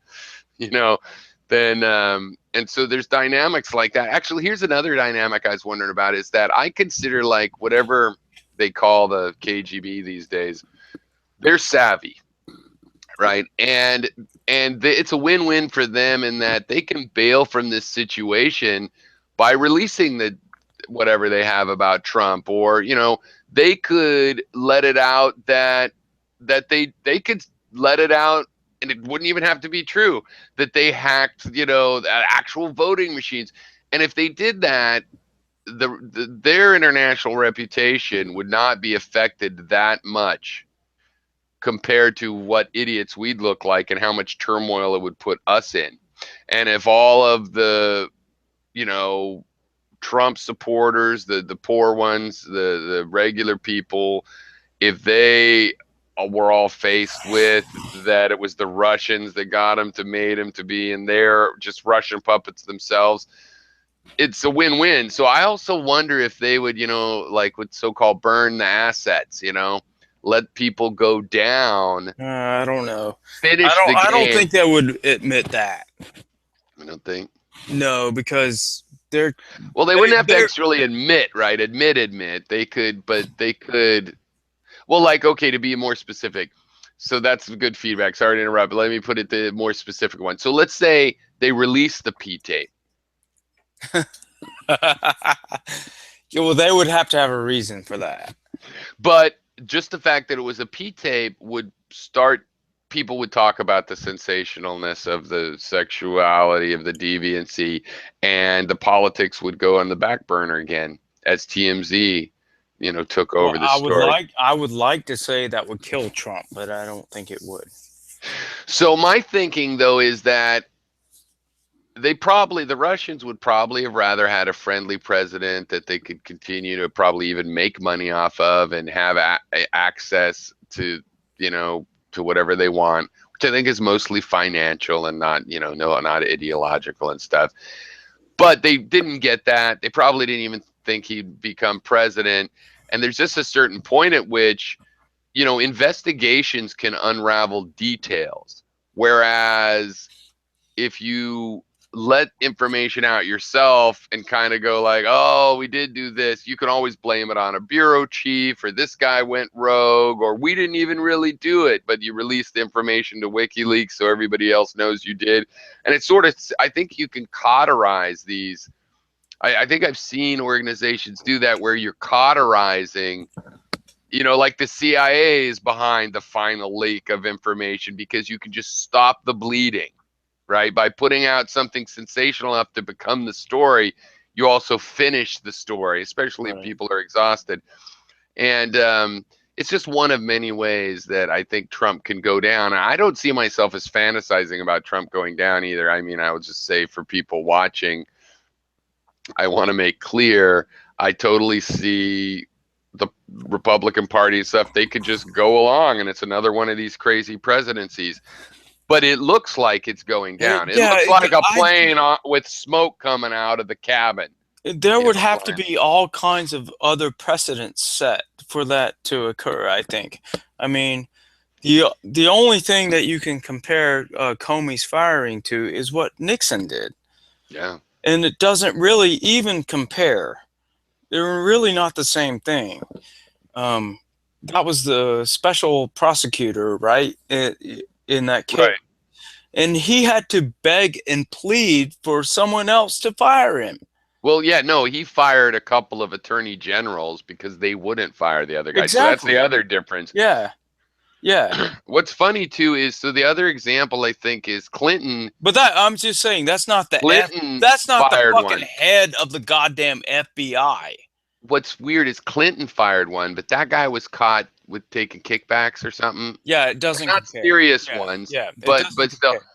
you know, then and so there's dynamics like that. Actually, here's another dynamic I was wondering about is that I consider like whatever they call the KGB these days, they're savvy, right? And it's a win-win for them in that they can bail from this situation by releasing the whatever they have about Trump, or you know, they could let it out that they could let it out and it wouldn't even have to be true that they hacked, you know, actual voting machines. And if they did that, their international reputation would not be affected that much compared to what idiots we'd look like and how much turmoil it would put us in. And if all of the, you know, Trump supporters, the poor ones, the regular people, if they were all faced with that it was the Russians that got him to made him to be, and they're just Russian puppets themselves, it's a win-win. So I also wonder if they would, you know, like what so-called burn the assets, you know, let people go down, I don't know. finish the I don't game. think they would admit that. I don't think. No, because they're Well, they wouldn't have to they're actually admit, right? Admit. They could, but they could. Well, like, okay, to be more specific. So that's good feedback. Sorry to interrupt, but let me put it the more specific one. So let's say they release the P tape. yeah, well, they would have to have a reason for that. But just the fact that it was a P tape would start, people would talk about the sensationalness of the sexuality, of the deviancy, and the politics would go on the back burner again as TMZ, you know, took Well, over the story. I would like to say that would kill Trump, but I don't think it would. So my thinking though is that the Russians would probably have rather had a friendly president that they could continue to probably even make money off of and have access to, you know, to whatever they want, which I think is mostly financial and not, you know, no, not ideological and stuff. But they didn't get that. They probably didn't even think he'd become president. And there's just a certain point at which, you know, investigations can unravel details. Whereas if you let information out yourself and kind of go like, oh, we did do this, you can always blame it on a bureau chief, or this guy went rogue, or we didn't even really do it, but you released the information to WikiLeaks so everybody else knows you did. And it's sort of, I think you can cauterize these. I think I've seen organizations do that where you're cauterizing, you know, like the CIA is behind the final leak of information because you can just stop the bleeding, right? By putting out something sensational enough to become the story, you also finish the story, especially if Right. people are exhausted. And it's just one of many ways that I think Trump can go down. I don't see myself as fantasizing about Trump going down either. I mean, I would just say for people watching, I want to make clear, I totally see the Republican Party and stuff. They could just go along and it's another one of these crazy presidencies. But it looks like it's going down. It Yeah, looks like a plane with smoke coming out of the cabin. There in would a have to plan. be all kinds of other precedents set for that to occur, I think. I mean, the only thing that you can compare Comey's firing to is what Nixon did, Yeah. and it doesn't really even compare. They're really not the same thing. Um, that was the special prosecutor, right, in that case, Right. and he had to beg and plead for someone else to fire him. Well, yeah, no, he fired a couple of attorney generals because they wouldn't fire the other guy. So that's the Exactly. other difference. Yeah. Yeah. What's funny too is so the other example I think is Clinton. But that I'm just saying that's not the Clinton that's not the fired fucking one. head of the goddamn FBI. What's weird is Clinton fired one, but that guy was caught with taking kickbacks or something. Yeah, it doesn't Not compare. serious Yeah, ones, yeah, it but doesn't still. compare.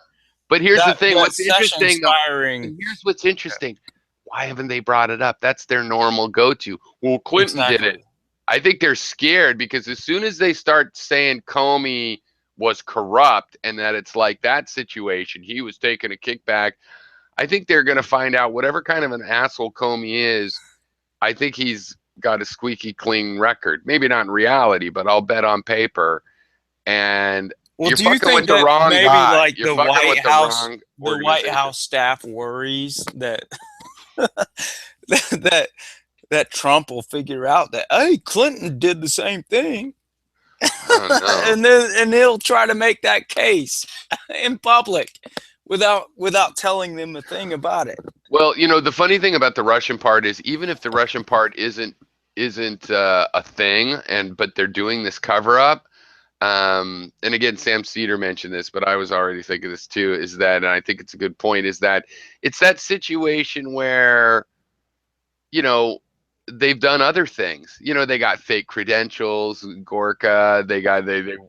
But here's the thing. That What's Sessions interesting though, firing. here's what's interesting. Why haven't they brought it up? That's their normal go-to. Well, Clinton did it. Exactly. I think they're scared because as soon as they start saying Comey was corrupt and that it's like that situation, he was taking a kickback, I think they're going to find out whatever kind of an asshole Comey is. I think he's got a squeaky clean record. Maybe not in reality, but I'll bet on paper. And Well, you're do you fucking with think the that wrong maybe guy. like You're fucking with The White organization. House staff worries that that that Trump will figure out that hey, Clinton did the same thing, Oh no. and he'll try to make that case in public without telling them a thing about it. Well, the funny thing about the Russian part is even if the Russian part isn't a thing, but they're doing this cover up. And again, Sam Cedar mentioned this, but I was already thinking this too. Is that, and I think it's a good point, is that it's that situation where you know they've done other things. They got fake credentials, Gorka. They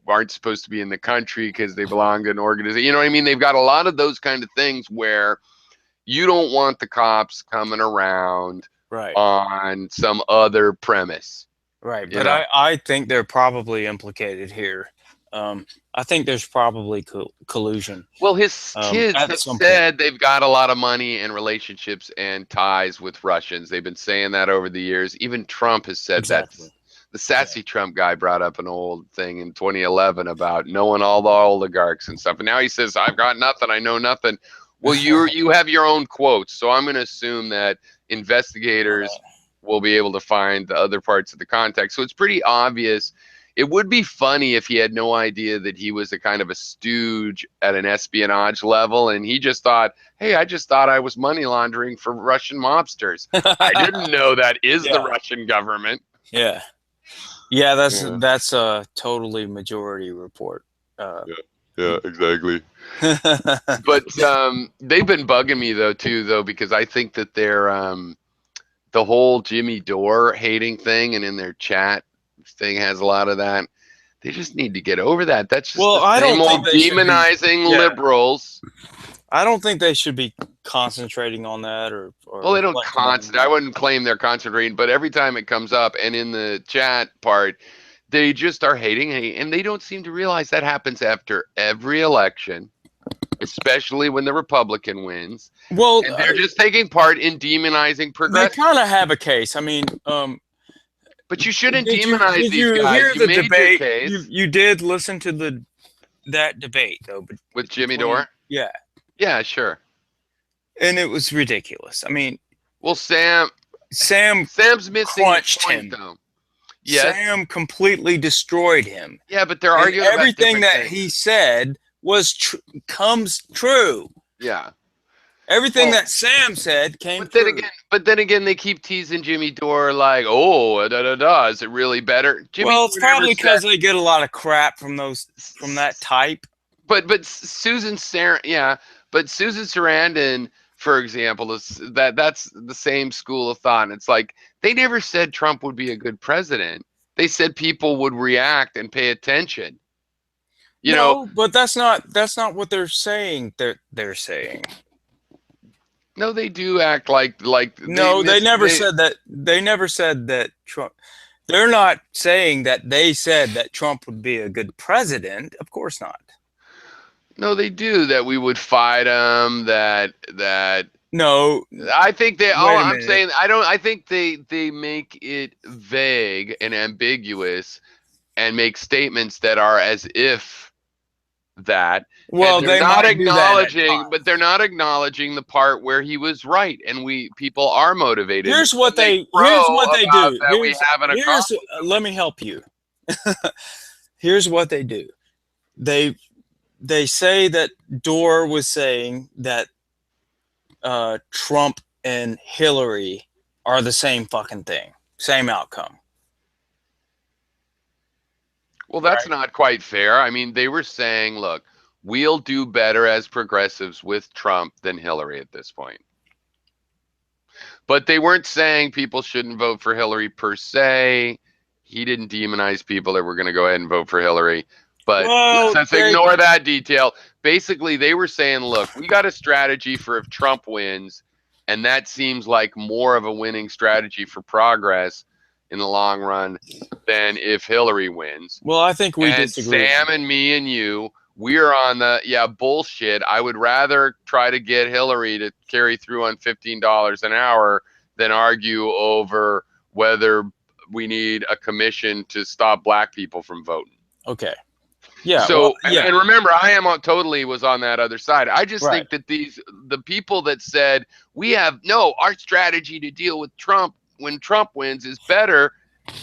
aren't supposed to be in the country because they belong to an organization. You know what I mean? They've got a lot of those kind of things where you don't want the cops coming around Right. on some other premise. Right. But I think they're probably implicated here. I think there's probably collusion. Well, his kids at have some said they've got a lot of money and relationships and ties with Russians. They've been saying that over the years. Even Trump has said Exactly. that. The sassy Trump guy brought up an old thing in 2011 about knowing all the oligarchs and stuff. And now he says, I've got nothing. I know nothing. Well, you have your own quotes. So I'm going to assume that investigators will be able to find the other parts of the context. So it's pretty obvious. It would be funny if he had no idea that he was a kind of a stooge at an espionage level, and he just thought, hey, I just thought I was money laundering for Russian mobsters. I didn't know that is the Russian government. Yeah. Yeah, that's a totally majority report. Yeah, exactly. But they've been bugging me though, because I think that they're the whole Jimmy Dore hating thing, and in their chat thing has a lot of that. They just need to get over that. That's just the same old demonizing liberals. I don't think they should be concentrating on that or well, they don't concentrate. I wouldn't claim they're concentrating, but every time it comes up and in the chat part, they just are hating, and they don't seem to realize that happens after every election, especially when the Republican wins. Well, and they're just taking part in demonizing progressives. They kind of have a case. I mean, but you shouldn't demonize these guys. Hear you the debate? Case. You did listen to that debate though, with Jimmy Dore. Yeah. Yeah, sure. And it was ridiculous. I mean, well, Sam's missing crunched point, him. Though. Yes. Sam completely destroyed him. Yeah, but they're arguing about everything that things. he said comes true. Yeah. Everything that Sam said came true. But then again, they keep teasing Jimmy Dore like, oh, is it really better? Jimmy it's probably because they get a lot of crap from that type. But Susan Sarandon, for example, that's the same school of thought. And it's like they never said Trump would be a good president. They said people would react and pay attention. You know, but that's not what they're saying. They're saying. No, they do act like. No, they never said that. They never said that Trump. They're not saying that they said that Trump would be a good president. Of course not. No, they do. That we would fight him. That No, I think they. Oh, wait a I'm minute. saying I don't. I think they make it vague and ambiguous and make statements that are as if that, and Well, they're they not might do that at acknowledging. But they're times. not acknowledging the part where he was right, and we people are motivated, and then they Here's crow what they about do. that we haven't Here's accomplished. let me help you. Here's what they do. They they say that Dorr was saying that Trump and Hillary are the same fucking thing, same outcome. Well, that's Right. not quite fair. I mean, they were saying, look, we'll do better as progressives with Trump than Hillary at this point. But they weren't saying people shouldn't vote for Hillary per se. He didn't demonize people that were going to go ahead and vote for Hillary. But Well, let's ignore that detail. Basically, they were saying, look, we got a strategy for if Trump wins, and that seems like more of a winning strategy for progress in the long run than if Hillary wins. well, I think we And disagree on Sam that. and me and you, we're on the bullshit. I would rather try to get Hillary to carry through on $15 an hour than argue over whether we need a commission to stop black people from voting. Okay. Yeah. Well, So, yeah. and remember, I am totally was on that other side. I just Right. think that the people that said we have no, our strategy to deal with Trump when Trump wins is better.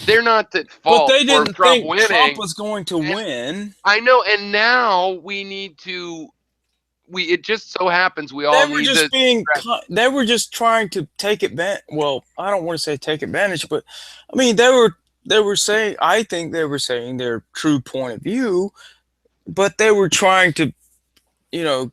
They're not at But fault they for didn't Trump think Trump winning. was going to And win. I know, and now we need to. It just so happens we They all were need just this. being. They were just trying to take advantage. Well, I don't want to say take advantage, but I mean they were saying. I think they were saying their true point of view, but they were trying to, you know,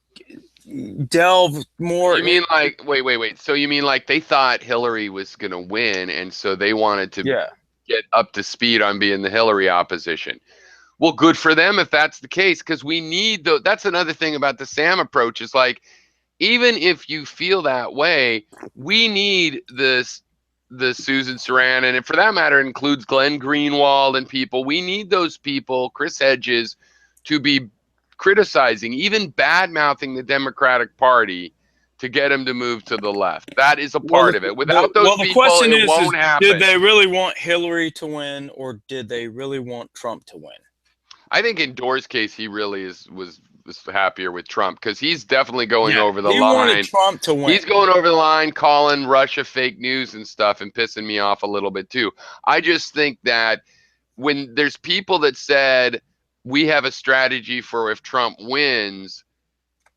delve more You in. mean like wait? So you mean like they thought Hillary was gonna win, and so they wanted to Yeah. get up to speed on being the Hillary opposition? Well, good for them if that's the case, because we need the. That's another thing about the Sam approach is like, even if you feel that way, we need the Susan Sarandon, and for that matter, it includes Glenn Greenwald and people. We need those people, Chris Hedges, to be criticizing, even bad mouthing the Democratic Party to get them to move to the left. That is a Well, part of it. Without those the people, question it is, won't did happen. they really want Hillary to win, or did they really want Trump to win? I think in Door's case, he really was happier with Trump because he's definitely going Yeah, over the he wanted line. Trump to win. He's going over the line, calling Russia fake news and stuff, and pissing me off a little bit too. I just think that when there's people that said we have a strategy for if Trump wins,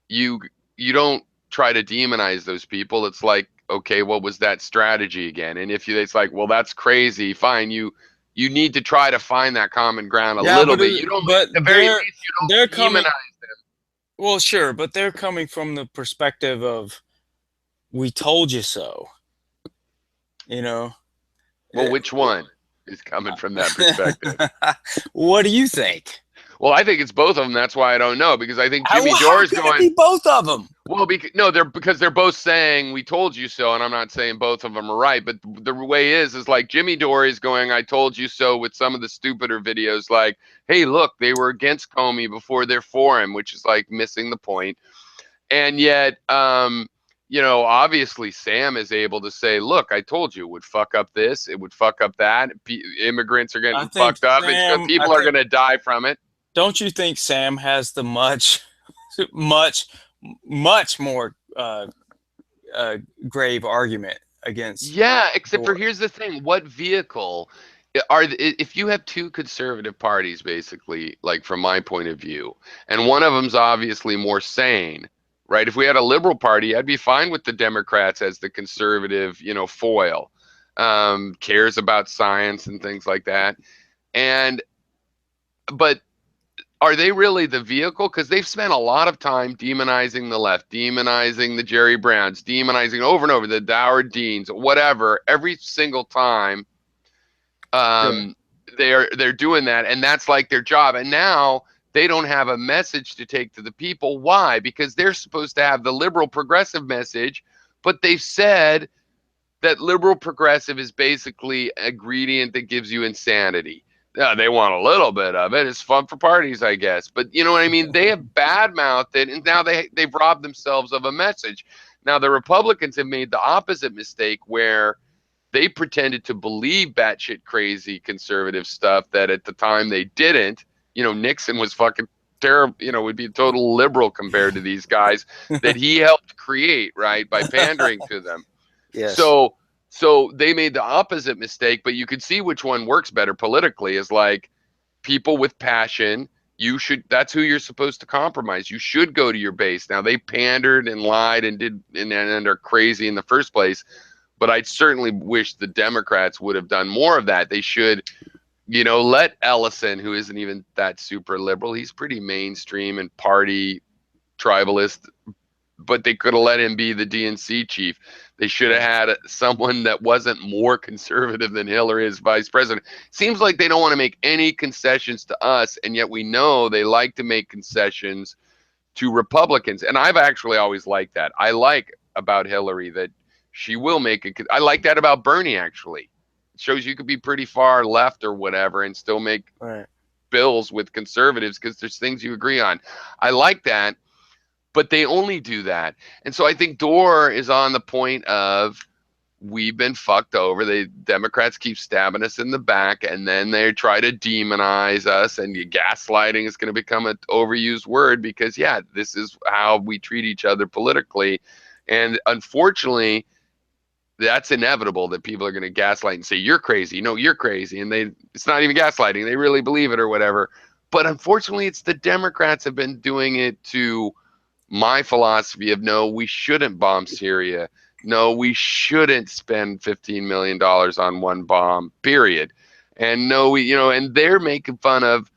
you you don't try to demonize those people. It's like, okay, what was that strategy again? And if you, it's like, well, that's crazy. Fine, you need to try to find that common ground a Yeah, little bit. You don't, but at the very least, you they're don't coming. demonize. Well, sure, but they're coming from the perspective of "we told you so." You know. Well, which one is coming from that perspective? What do you think? Well, I think it's both of them. That's why I don't know, because I think Jimmy How Dore is can it going. be both of them? Well, no, because they're both saying we told you so, and I'm not saying both of them are right. But the way is like Jimmy Dore is going, I told you so, with some of the stupider videos, like, hey, look, they were against Comey before they're for him, which is like missing the point. And yet, obviously Sam is able to say, look, I told you it would fuck up this, it would fuck up that. Immigrants are I getting think fucked up. Sam. I People are think. going to die from it. Don't you think Sam has the much, much more uh, grave argument against Yeah, except for Dore? here's the thing: what vehicle are if you have two conservative parties, basically, like from my point of view, and one of them's obviously more sane, right? If we had a liberal party, I'd be fine with the Democrats as the conservative, foil, cares about science and things like that, and but are they really the vehicle? Because they've spent a lot of time demonizing the left, demonizing the Jerry Browns, demonizing over and over the Howard Deans, whatever. Every single time, Sure. they're doing that, and that's like their job. And now they don't have a message to take to the people. Why? Because they're supposed to have the liberal progressive message, but they've said that liberal progressive is basically a ingredient that gives you insanity. Yeah, they want a little bit of it. It's fun for parties, I guess. But you know what I mean? They have bad mouthed it, and now they've robbed themselves of a message. Now, the Republicans have made the opposite mistake where they pretended to believe batshit crazy conservative stuff that at the time they didn't. You know, Nixon was fucking terrible, you know, would be a total liberal compared to these guys that he helped create, right, by pandering to them. Yes. So they made the opposite mistake, but you could see which one works better politically is like people with passion. You should, that's who you're supposed to compromise. You should go to your base. Now they pandered and lied and did and are crazy in the first place, but I certainly wish the Democrats would have done more of that. They should, you know, let Ellison, who isn't even that super liberal, he's pretty mainstream and party tribalist, but they could have let him be the DNC chief. They should have had someone that wasn't more conservative than Hillary as vice president. Seems like they don't want to make any concessions to us, and yet we know they like to make concessions to Republicans. And I've actually always liked that. I like about Hillary that she will make it. I like that about Bernie, actually. It shows you could be pretty far left or whatever and still make bills with conservatives because there's things you agree on. I like that. But they only do that. And so I think Dorr is on the point of we've been fucked over. The Democrats keep stabbing us in the back, and then they try to demonize us. And gaslighting is going to become an overused word because, yeah, this is how we treat each other politically. And unfortunately, that's inevitable that people are going to gaslight and say, you're crazy. No, you're crazy. And it's not even gaslighting. They really believe it or whatever. But unfortunately, it's the Democrats have been doing it to my philosophy of no, we shouldn't bomb Syria. No, we shouldn't spend $15 million on one bomb, period. And no, and they're making fun of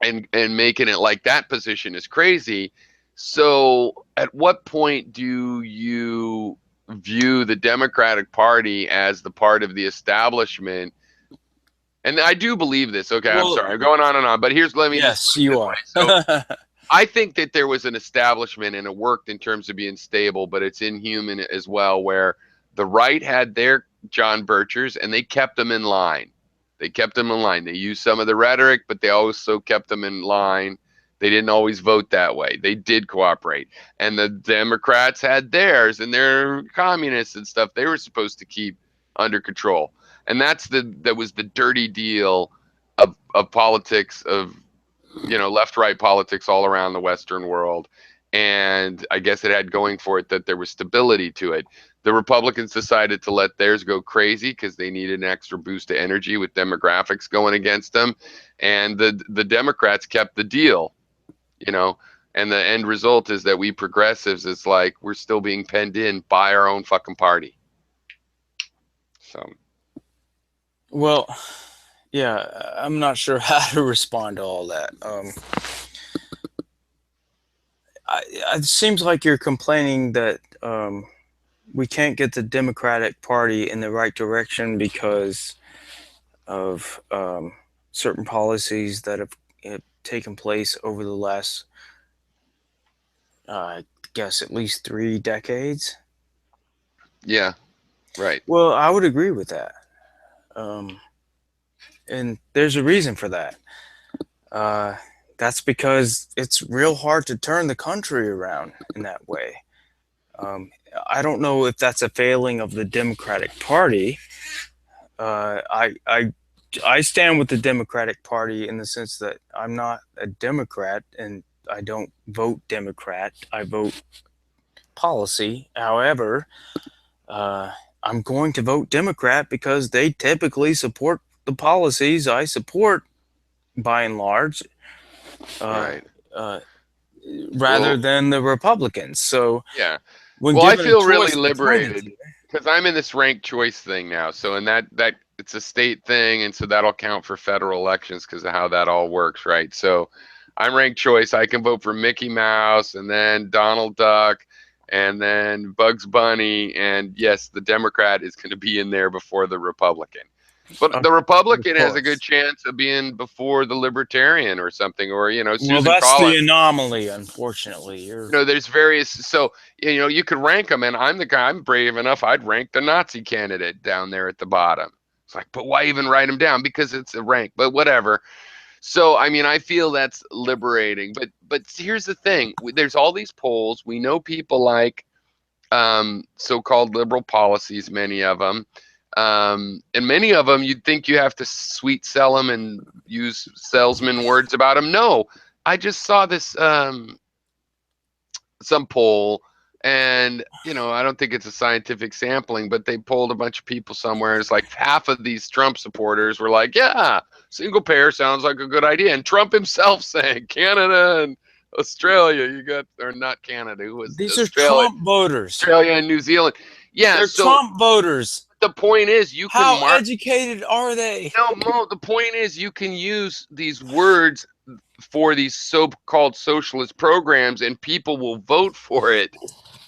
and making it like that position is crazy. So at what point do you view the Democratic Party as the part of the establishment? And I do believe this. Okay, I'm sorry. I'm going on and on. But let me just put it this way. So I think that there was an establishment and it worked in terms of being stable, but it's inhuman as well, where the right had their John Birchers and they kept them in line. They kept them in line. They used some of the rhetoric, but they also kept them in line. They didn't always vote that way. They did cooperate. And the Democrats had theirs, and they're communists and stuff they were supposed to keep under control. And that was the dirty deal of politics, of left-right politics all around the Western world. And I guess it had going for it that there was stability to it. The Republicans decided to let theirs go crazy because they needed an extra boost of energy with demographics going against them. And the Democrats kept the deal, and the end result is that we progressives, it's like we're still being penned in by our own fucking party. So. Well, yeah, I'm not sure how to respond to all that. It seems like you're complaining that we can't get the Democratic Party in the right direction because of certain policies that have taken place over the last, I guess, at least 3 decades. Yeah, right. Well, I would agree with that. And there's a reason for that. That's because it's real hard to turn the country around in that way. I don't know if that's a failing of the Democratic Party. I stand with the Democratic Party in the sense that I'm not a Democrat and I don't vote Democrat. I vote policy. However, I'm going to vote Democrat because they typically support the policies I support by and large, Right. rather than the Republicans. So yeah. When I feel choice, really liberated because I'm in this ranked choice thing now. So in that it's a state thing, and so that'll count for federal elections because of how that all works, right? So I'm ranked choice. I can vote for Mickey Mouse and then Donald Duck and then Bugs Bunny, and yes, the Democrat is going to be in there before the Republican. But the Republican has a good chance of being before the Libertarian or something, or Susan well, that's Collins. the anomaly, unfortunately. There's various. So you could rank them, and I'm the guy. I'm brave enough. I'd rank the Nazi candidate down there at the bottom. It's like, but why even write him down? Because it's a rank. But whatever. So I mean, I feel that's liberating. But here's the thing: there's all these polls. We know people like so-called liberal policies, many of them. And many of them, you'd think you have to sweet sell them and use salesman words about them. No, I just saw this some poll, and I don't think it's a scientific sampling, but they polled a bunch of people somewhere. It's like half of these Trump supporters were like, yeah, single payer sounds like a good idea. And Trump himself saying Canada and Australia, or not Canada, who was These Australia, are Trump voters. Australia and New Zealand. Yeah, they're Trump voters. The point is, you can How educated are they? No, Mo, the point is, you can use these words for these so-called socialist programs, and people will vote for it.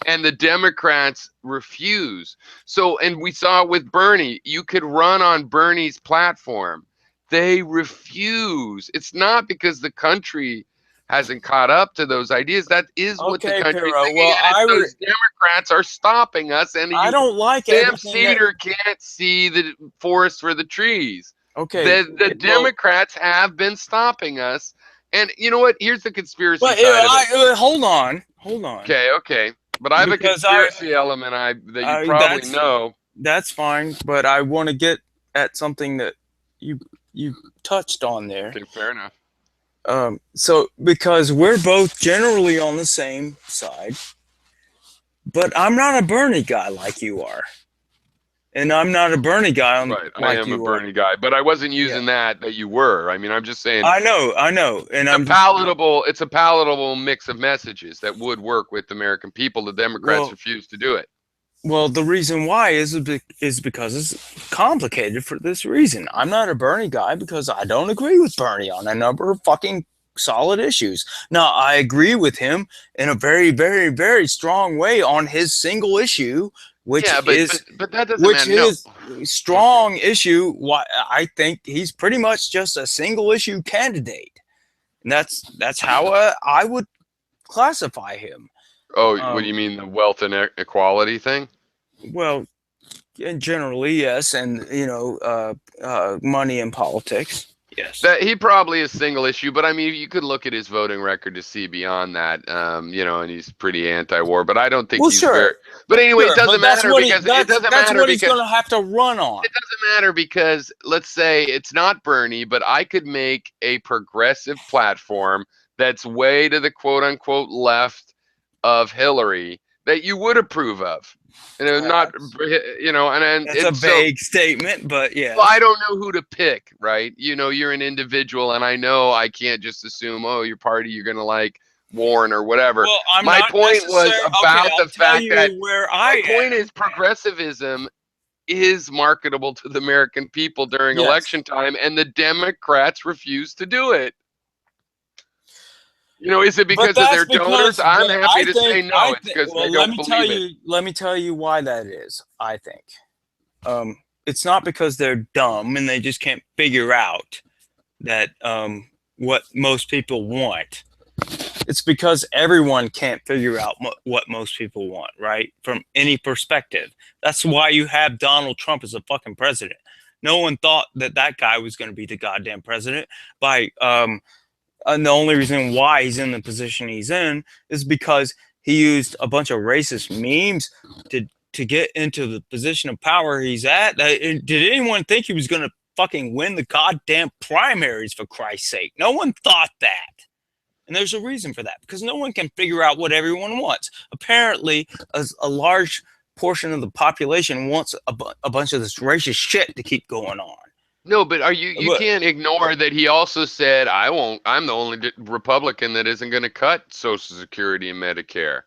And the Democrats refuse. So, and we saw it with Bernie. You could run on Bernie's platform. They refuse. It's not because the country hasn't caught up to those ideas. That is what the country thinking. Well, those Democrats are stopping us, and I don't like Sam Cedar can't see the forest for the trees. Okay, the Democrats have been stopping us, and you know what? Here's the conspiracy side of it. Hold on. Okay. But I have a conspiracy element that you probably know. That's fine, but I want to get at something that you touched on there. Okay, fair enough. So because we're both generally on the same side, but I'm not a Bernie guy like you are, and I'm not a Bernie guy right. I am a Bernie guy, but I wasn't using that you were. I mean, I'm just saying. I know, and it's a palatable mix of messages that would work with the American people. The Democrats refuse to do it. Well, the reason why is because it's complicated for this reason. I'm not a Bernie guy because I don't agree with Bernie on a number of fucking solid issues. Now, I agree with him in a very, very, very strong way on his single issue, which but that doesn't strong issue. Why I think he's pretty much just a single issue candidate, and that's how I would classify him. Oh, what do you mean, the wealth and equality thing? Well, generally, yes, and money and politics. Yes, that he probably is single issue, but I mean, you could look at his voting record to see beyond that. And he's pretty anti-war, but I don't think he's very. But anyway, it doesn't matter because it doesn't matter. That's what he's going to have to run on. It doesn't matter because let's say it's not Bernie, but I could make a progressive platform that's way to the quote-unquote left of Hillary that you would approve of. And that's a vague statement, but yeah. Well, I don't know who to pick, right? You're an individual, and I know I can't just assume, you're party, you're gonna like Warren or whatever. Well, my point was about the fact that my point is progressivism is marketable to the American people during election time, and the Democrats refuse to do it. Is it because of their donors? I'm happy to say no. It's because they don't believe it. Let me tell you why that is. I think it's not because they're dumb and they just can't figure out that what most people want. It's because everyone can't figure out what most people want, right? From any perspective. That's why you have Donald Trump as a fucking president. No one thought that guy was going to be the goddamn president and the only reason why he's in the position he's in is because he used a bunch of racist memes to get into the position of power he's at. Did anyone think he was going to fucking win the goddamn primaries, for Christ's sake? No one thought that. And there's a reason for that, because no one can figure out what everyone wants. Apparently, a large portion of the population wants a bunch of this racist shit to keep going on. No, but you can't ignore that he also said, I'm the only Republican that isn't going to cut Social Security and Medicare.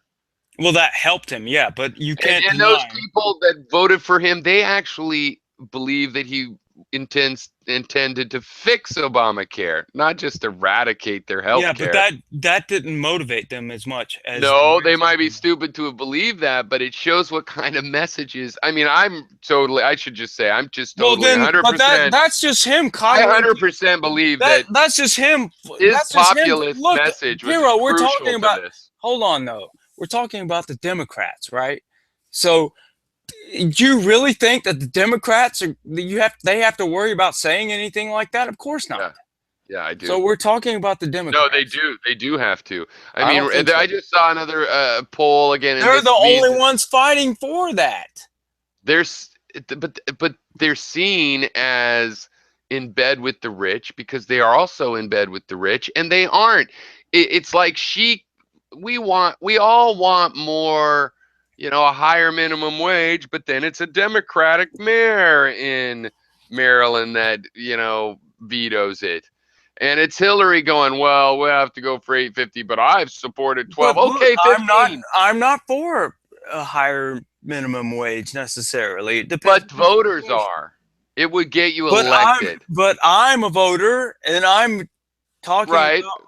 Well, that helped him, yeah, but you can't. And those people that voted for him, they actually believe that he intended to fix Obamacare, not just eradicate their health care. Yeah, but that didn't motivate them as much as. No, they might be stupid to have believed that, but it shows what kind of messages. I mean, I'm totally 100%. But that's just him. I 100% believe that. That's just him. His populist message was Hero, we're crucial talking about this. Hold on, though. We're talking about the Democrats, right? So. Do you really think that the Democrats they have to worry about saying anything like that? Of course not. Yeah, I do. So we're talking about the No, Democrats. they do. They do have to. I I mean, don't think so. I just saw another poll again, and They're the this means only ones fighting for that. there's, but they're seen as in bed with the rich because they are also in bed with the rich, and they aren't. It's like we all want more, a higher minimum wage, but then it's a Democratic mayor in Maryland that, vetoes it. And it's Hillary going, well, we have to go for 850, but I've supported 12. But look, Okay, 15. I'm not for a higher minimum wage necessarily. It depends But on the voters situation. are. It would get you elected. But I'm a voter and I'm talking Right. about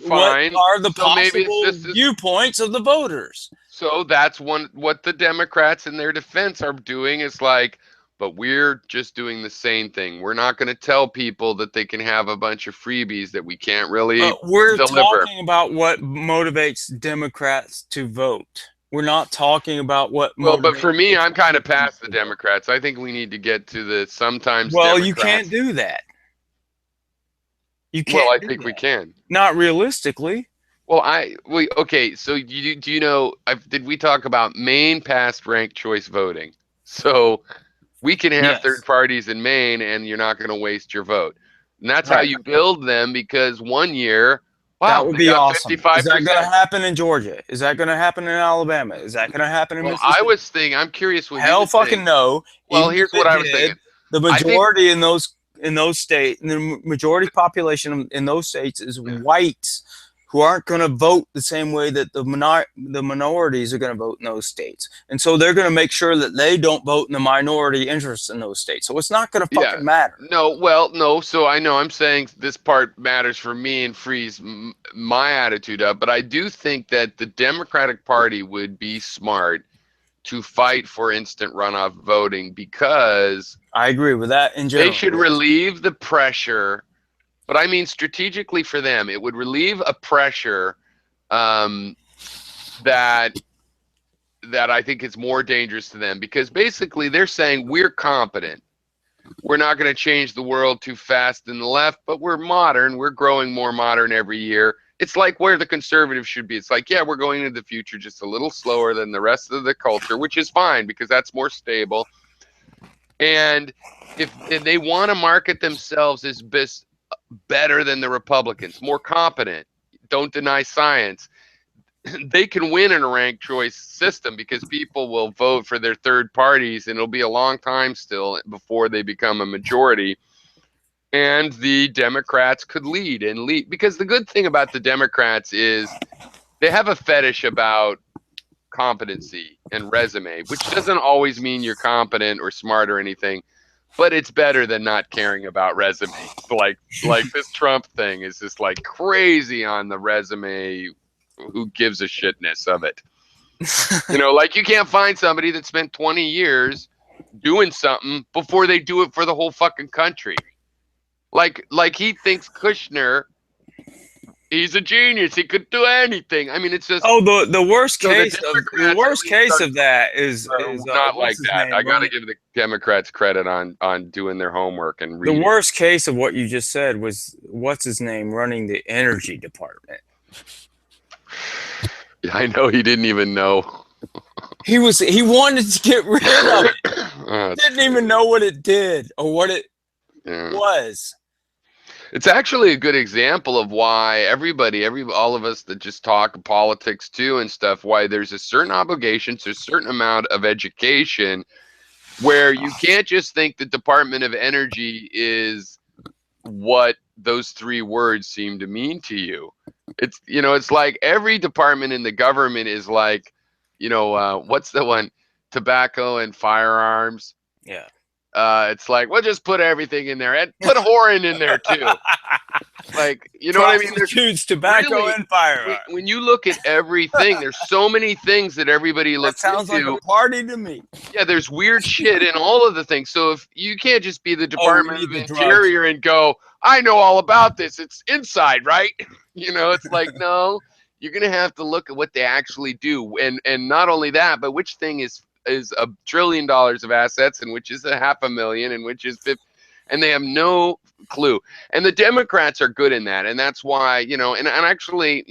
what Fine. are the So maybe possible this is viewpoints of the voters. so that's what the Democrats in their defense are doing is like, but we're just doing the same thing. We're not going to tell people that they can have a bunch of freebies that we can't really We're deliver. talking about what motivates Democrats to vote. We're not talking about what Well, but motivates for me, I'm kind of Republicans past the to vote. Democrats. I think we need to get to the sometimes Well, you can't Democrats. do that. You Well, can't I do think we that. can. Not realistically. Well, okay. So do you know? Did we talk about Maine passed ranked choice voting? So we can have third Yes. parties in Maine, and you're not going to waste your vote. And that's how Right. you build them because one year, That wow, would they be got awesome. Is that going to 55%. happen in Georgia? Is that going to happen in Alabama? Is that going to happen in Well, Mississippi? I'm curious what you Hell would fucking think. no. Well, Even if here's what it I was thinking. did, the I think, majority in those states, the majority population in those states is yeah. whites who aren't going to vote the same way that the minorities are going to vote in those states. And so they're going to make sure that they don't vote in the minority interests in those states. So it's not going to Yeah. fucking matter. No, well, no. So I know I'm saying this part matters for me and frees my attitude up, but I do think that the Democratic Party would be smart to fight for instant runoff voting because I agree with that in they general. should Yes. relieve the pressure. But I mean, strategically for them, it would relieve a pressure um, that I think is more dangerous to them because basically they're saying we're competent. We're not going to change the world too fast in the left, but we're modern. We're growing more modern every year. It's like where the conservatives should be. It's like, yeah, we're going into the future just a little slower than the rest of the culture, which is fine because that's more stable. And if they want to market themselves as better than the Republicans, more competent, don't deny science, they can win in a ranked choice system because people will vote for their third parties and it'll be a long time still before they become a majority. And the Democrats could lead because the good thing about the Democrats is they have a fetish about competency and resume, which doesn't always mean you're competent or smart or anything, but it's better than not caring about resume. Like this Trump thing is just like crazy on the resume. Who gives a shitness of it? Like you can't find somebody that spent 20 years doing something before they do it for the whole fucking country. Like he thinks Kushner, he's a genius. He could do anything. I mean, it's just The worst so the case of Democrats at least that are is not like what's his that. I name got to running. give the Democrats credit on doing their homework and The reading. worst case of what you just said was what's his name running the energy department. I know he didn't even know. He wanted to get rid of it. Oh, Didn't even know what it did or what it was. It's actually a good example of why all of us that just talk politics too and stuff, why there's a certain obligation to a certain amount of education where you can't just think the Department of Energy is what those three words seem to mean to you. It's like every department in the government is like, what's the one? Tobacco and firearms. Yeah. It's like, we'll just put everything in there and put whoring in there too. Like, you know what I mean? Prostitutes, tobacco, really, and firearms. when you look at everything, there's so many things that everybody That looks sounds into. like a party to me. Yeah, there's weird shit in all of the things. So if you can't just be the We Department need of the drugs. Interior and go, I know all about this. It's inside, right? It's like, no, you're gonna have to look at what they actually do, and not only that, but which thing is $1 trillion of assets, and which is a 500,000, and which is 50. and they have no clue. And the Democrats are good in that, and that's why, and actually,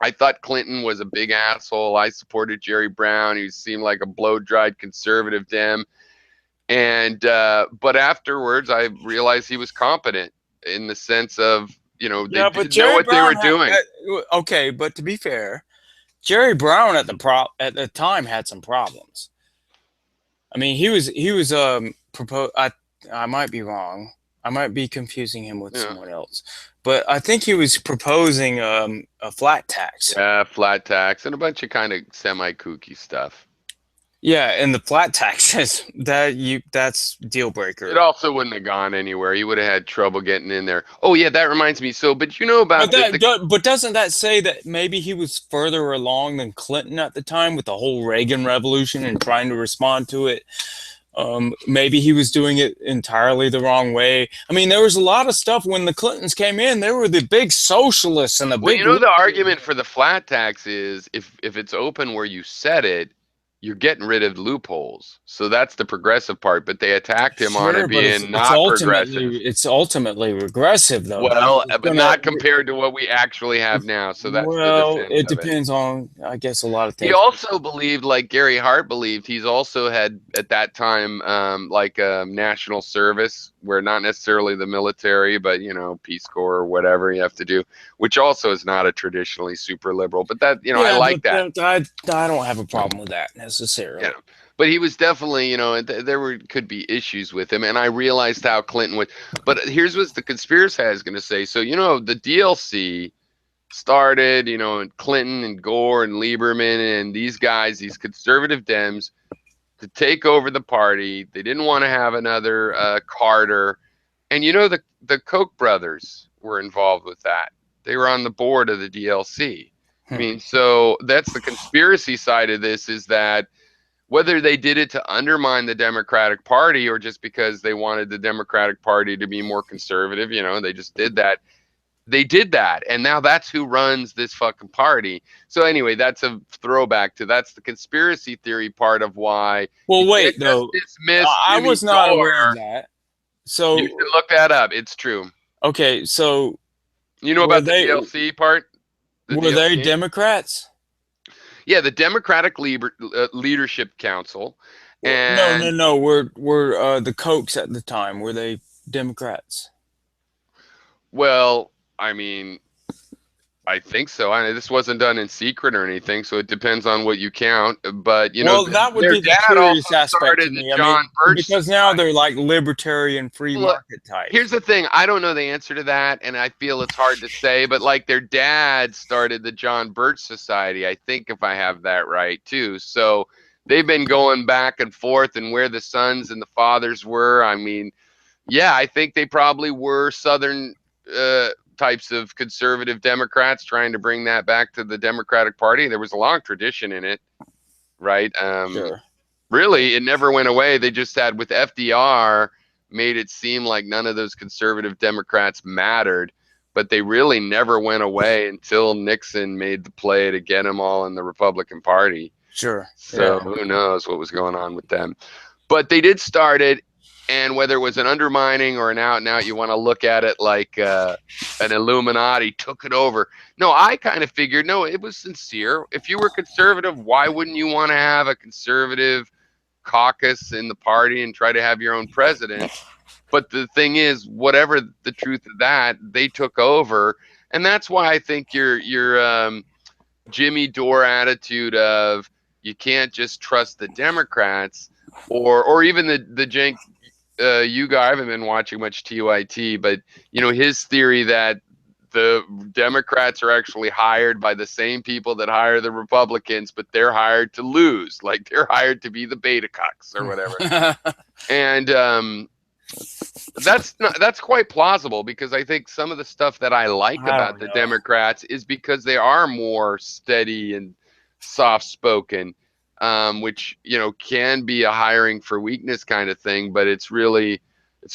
I thought Clinton was a big asshole. I supported Jerry Brown. He seemed like a blow-dried conservative Dem. And but afterwards, I realized he was competent in the sense of, they Yeah, but did know Jerry what they were Brown doing. okay, but to be fair, Jerry Brown at the time had some problems. I mean, he was I might be wrong. I might be confusing him with Yeah, someone else. But I think he was proposing a flat tax. yeah, flat tax and a bunch of kind of semi-kooky stuff. Yeah, and the flat taxes that's deal It breaker. also wouldn't have gone anywhere. He would have had trouble getting in there. Oh yeah, that reminds me. So, but But about that but doesn't that say that maybe he was further along than Clinton at the time with the whole Reagan revolution and trying to respond to it? Maybe he was doing it entirely the wrong way. I mean, there was a lot of stuff when the Clintons came in. They were the big socialists and the Well, big the liberals. argument for the flat tax is if it's open where you set it, you're getting rid of loopholes. So that's the progressive part. But they attacked him on Sure, it but being not progressive. it's ultimately regressive though, because Well, it's but gonna. not compared to what we actually have now. So that's the Well, defense it of it. depends on, I guess, a lot of He things. also believed, like Gary Hart believed, he's also had at that time, like a national service where not necessarily the military, but Peace Corps or whatever you have to do, which also is not a traditionally super liberal. But that, I Yeah, like but that. I don't have a problem with that necessarily. Yeah. But he was definitely, there could be issues with him, and I realized how Clinton would. But here's what the conspiracy is going to say. So the DLC started, and Clinton and Gore and Lieberman and these guys, these conservative Dems, to take over the party. They didn't want to have another Carter, and the Koch brothers were involved with that. They were on the board of the DLC. I Hmm. mean, so that's the conspiracy side of this, is that whether they did it to undermine the Democratic Party or just because they wanted the Democratic Party to be more conservative, they just did that. They did that, and now that's who runs this fucking party. So anyway, that's a throwback to that's the conspiracy theory part of why you Well, can't wait, just though. dismiss I Jimmy was not aware of Dore. that. You So, should look that up. It's true. okay, so You know were about the they DLC part? The were they DLC? Democrats? Yeah, the Democratic Leadership Council. No, no, And no. Were the Kochs at the time, were they Democrats? well, I mean, I think so. This wasn't done in secret or anything, so it depends on what you count. But Well, that would their be the dad also curious aspect started to the me. I mean, John Birch because now Society. they're like libertarian free Well, market types. here's the thing. I don't know the answer to that, and I feel it's hard to say. But like their dad started the John Birch Society, I think, if I have that right too. So they've been going back and forth, and where the sons and the fathers were. I mean, yeah, I think they probably were Southern types of conservative Democrats trying to bring that back to the Democratic Party. There was a long tradition in it, right? Sure. Really, it never went away. They just had, with FDR, made it seem like none of those conservative Democrats mattered, but they really never went away until Nixon made the play to get them all in the Republican Party. Sure. So Yeah. who knows what was going on with them. But they did start it, and whether it was an undermining or an out and out, you want to look at it like an Illuminati took it over. No, I kind of figured, no, it was sincere. If you were conservative, why wouldn't you want to have a conservative caucus in the party and try to have your own president? But the thing is, whatever the truth of that, they took over, and that's why I think your Jimmy Dore attitude of you can't just trust the Democrats, or even the Cenk Uygur. I haven't been watching much TYT, but his theory that the Democrats are actually hired by the same people that hire the Republicans, but they're hired to lose, like they're hired to be the beta cucks or whatever. And that's quite plausible, because I think some of the stuff that I like I about don't the know. Democrats is because they are more steady and soft spoken, which can be a hiring for weakness kind of thing, but it's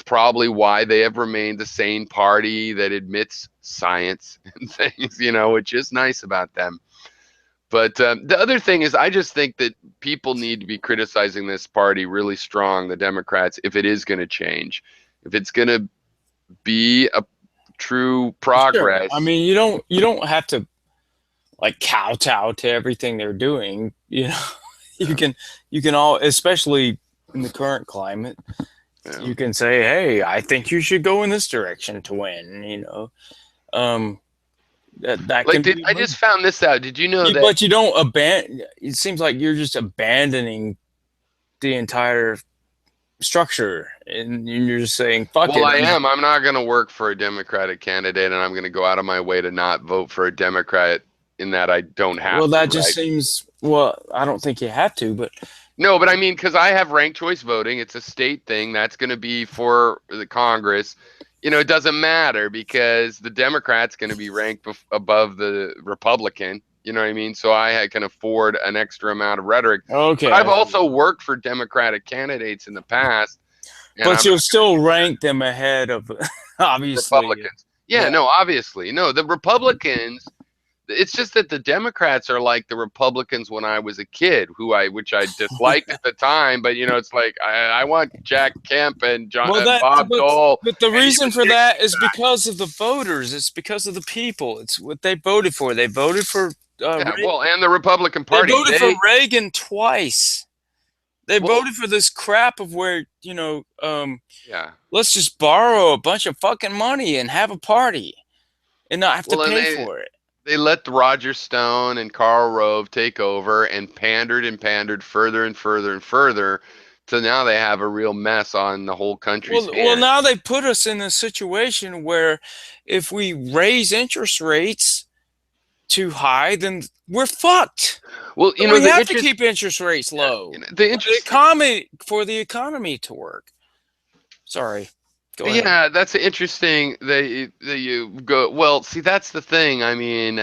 probably why they have remained the sane party that admits science and things, which is nice about them. But the other thing is, I just think that people need to be criticizing this party really strong, the Democrats, if it is going to change, if it's going to be a true Sure. I progress. mean, you don't have to like kowtow to everything they're doing. You know, you Yeah, can you can all, especially in the current climate, yeah. you can say, "Hey, I think you should go in this direction to win." Um, that Like, can did be, I just found this out? Did you know that? but you don't abandon. It seems like you're just abandoning the entire structure, and you're just saying, "Fuck Well, it." I am. I'm not going to work for a Democratic candidate, and I'm going to go out of my way to not vote for a Democrat in that I don't Well, have to, that just right? seems. Well, I don't think you have to, but No, but I mean, because I have ranked choice voting, it's a state thing. That's going to be for the Congress. It doesn't matter because the Democrat's going to be ranked above the Republican. You know what I mean? So can afford an extra amount of rhetoric. But okay, I've I see. also worked for Democratic candidates in the past, and But I'm you'll not going to still do that rank them ahead of, obviously. Republicans. Yeah, Yeah. no, obviously. No, the Republicans, it's just that the Democrats are like the Republicans when I was a kid, which I disliked at the time. But it's like I want Jack Kemp and John Well, and that Bob Dole but the and reason even for Nixon that is back. because of the voters. It's because of the people. It's what they voted for. They voted for Yeah, Reagan. well, and the Republican They Party, voted for Reagan twice. They well, voted for this crap of where yeah, let's just borrow a bunch of fucking money and have a party and not have to well, and pay they for it. they let Roger Stone and Karl Rove take over and pandered further and further and further. So now they have a real mess on the whole country's Well, hands. now they put us in a situation where if we raise interest rates too high, then we're fucked. Well, So we have to keep interest rates low the for the interesting. economy to work. Sorry, go ahead. Yeah, that's interesting that you go. Well, see, that's the thing. I mean,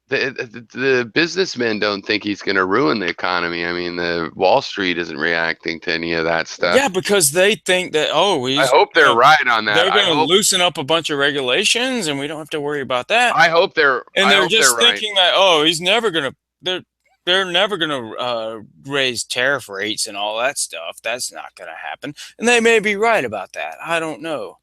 the businessmen don't think he's going to ruin the economy. I mean, the Wall Street isn't reacting to any of that Yeah, stuff. because they think that I hope they're right on that. they're gonna loosen up a bunch of regulations and we don't have to worry about that. And I they're hope they're just right. thinking that, oh, he's never gonna they're never gonna raise tariff rates and all that stuff. That's not gonna happen. And they may be right about that. I don't know.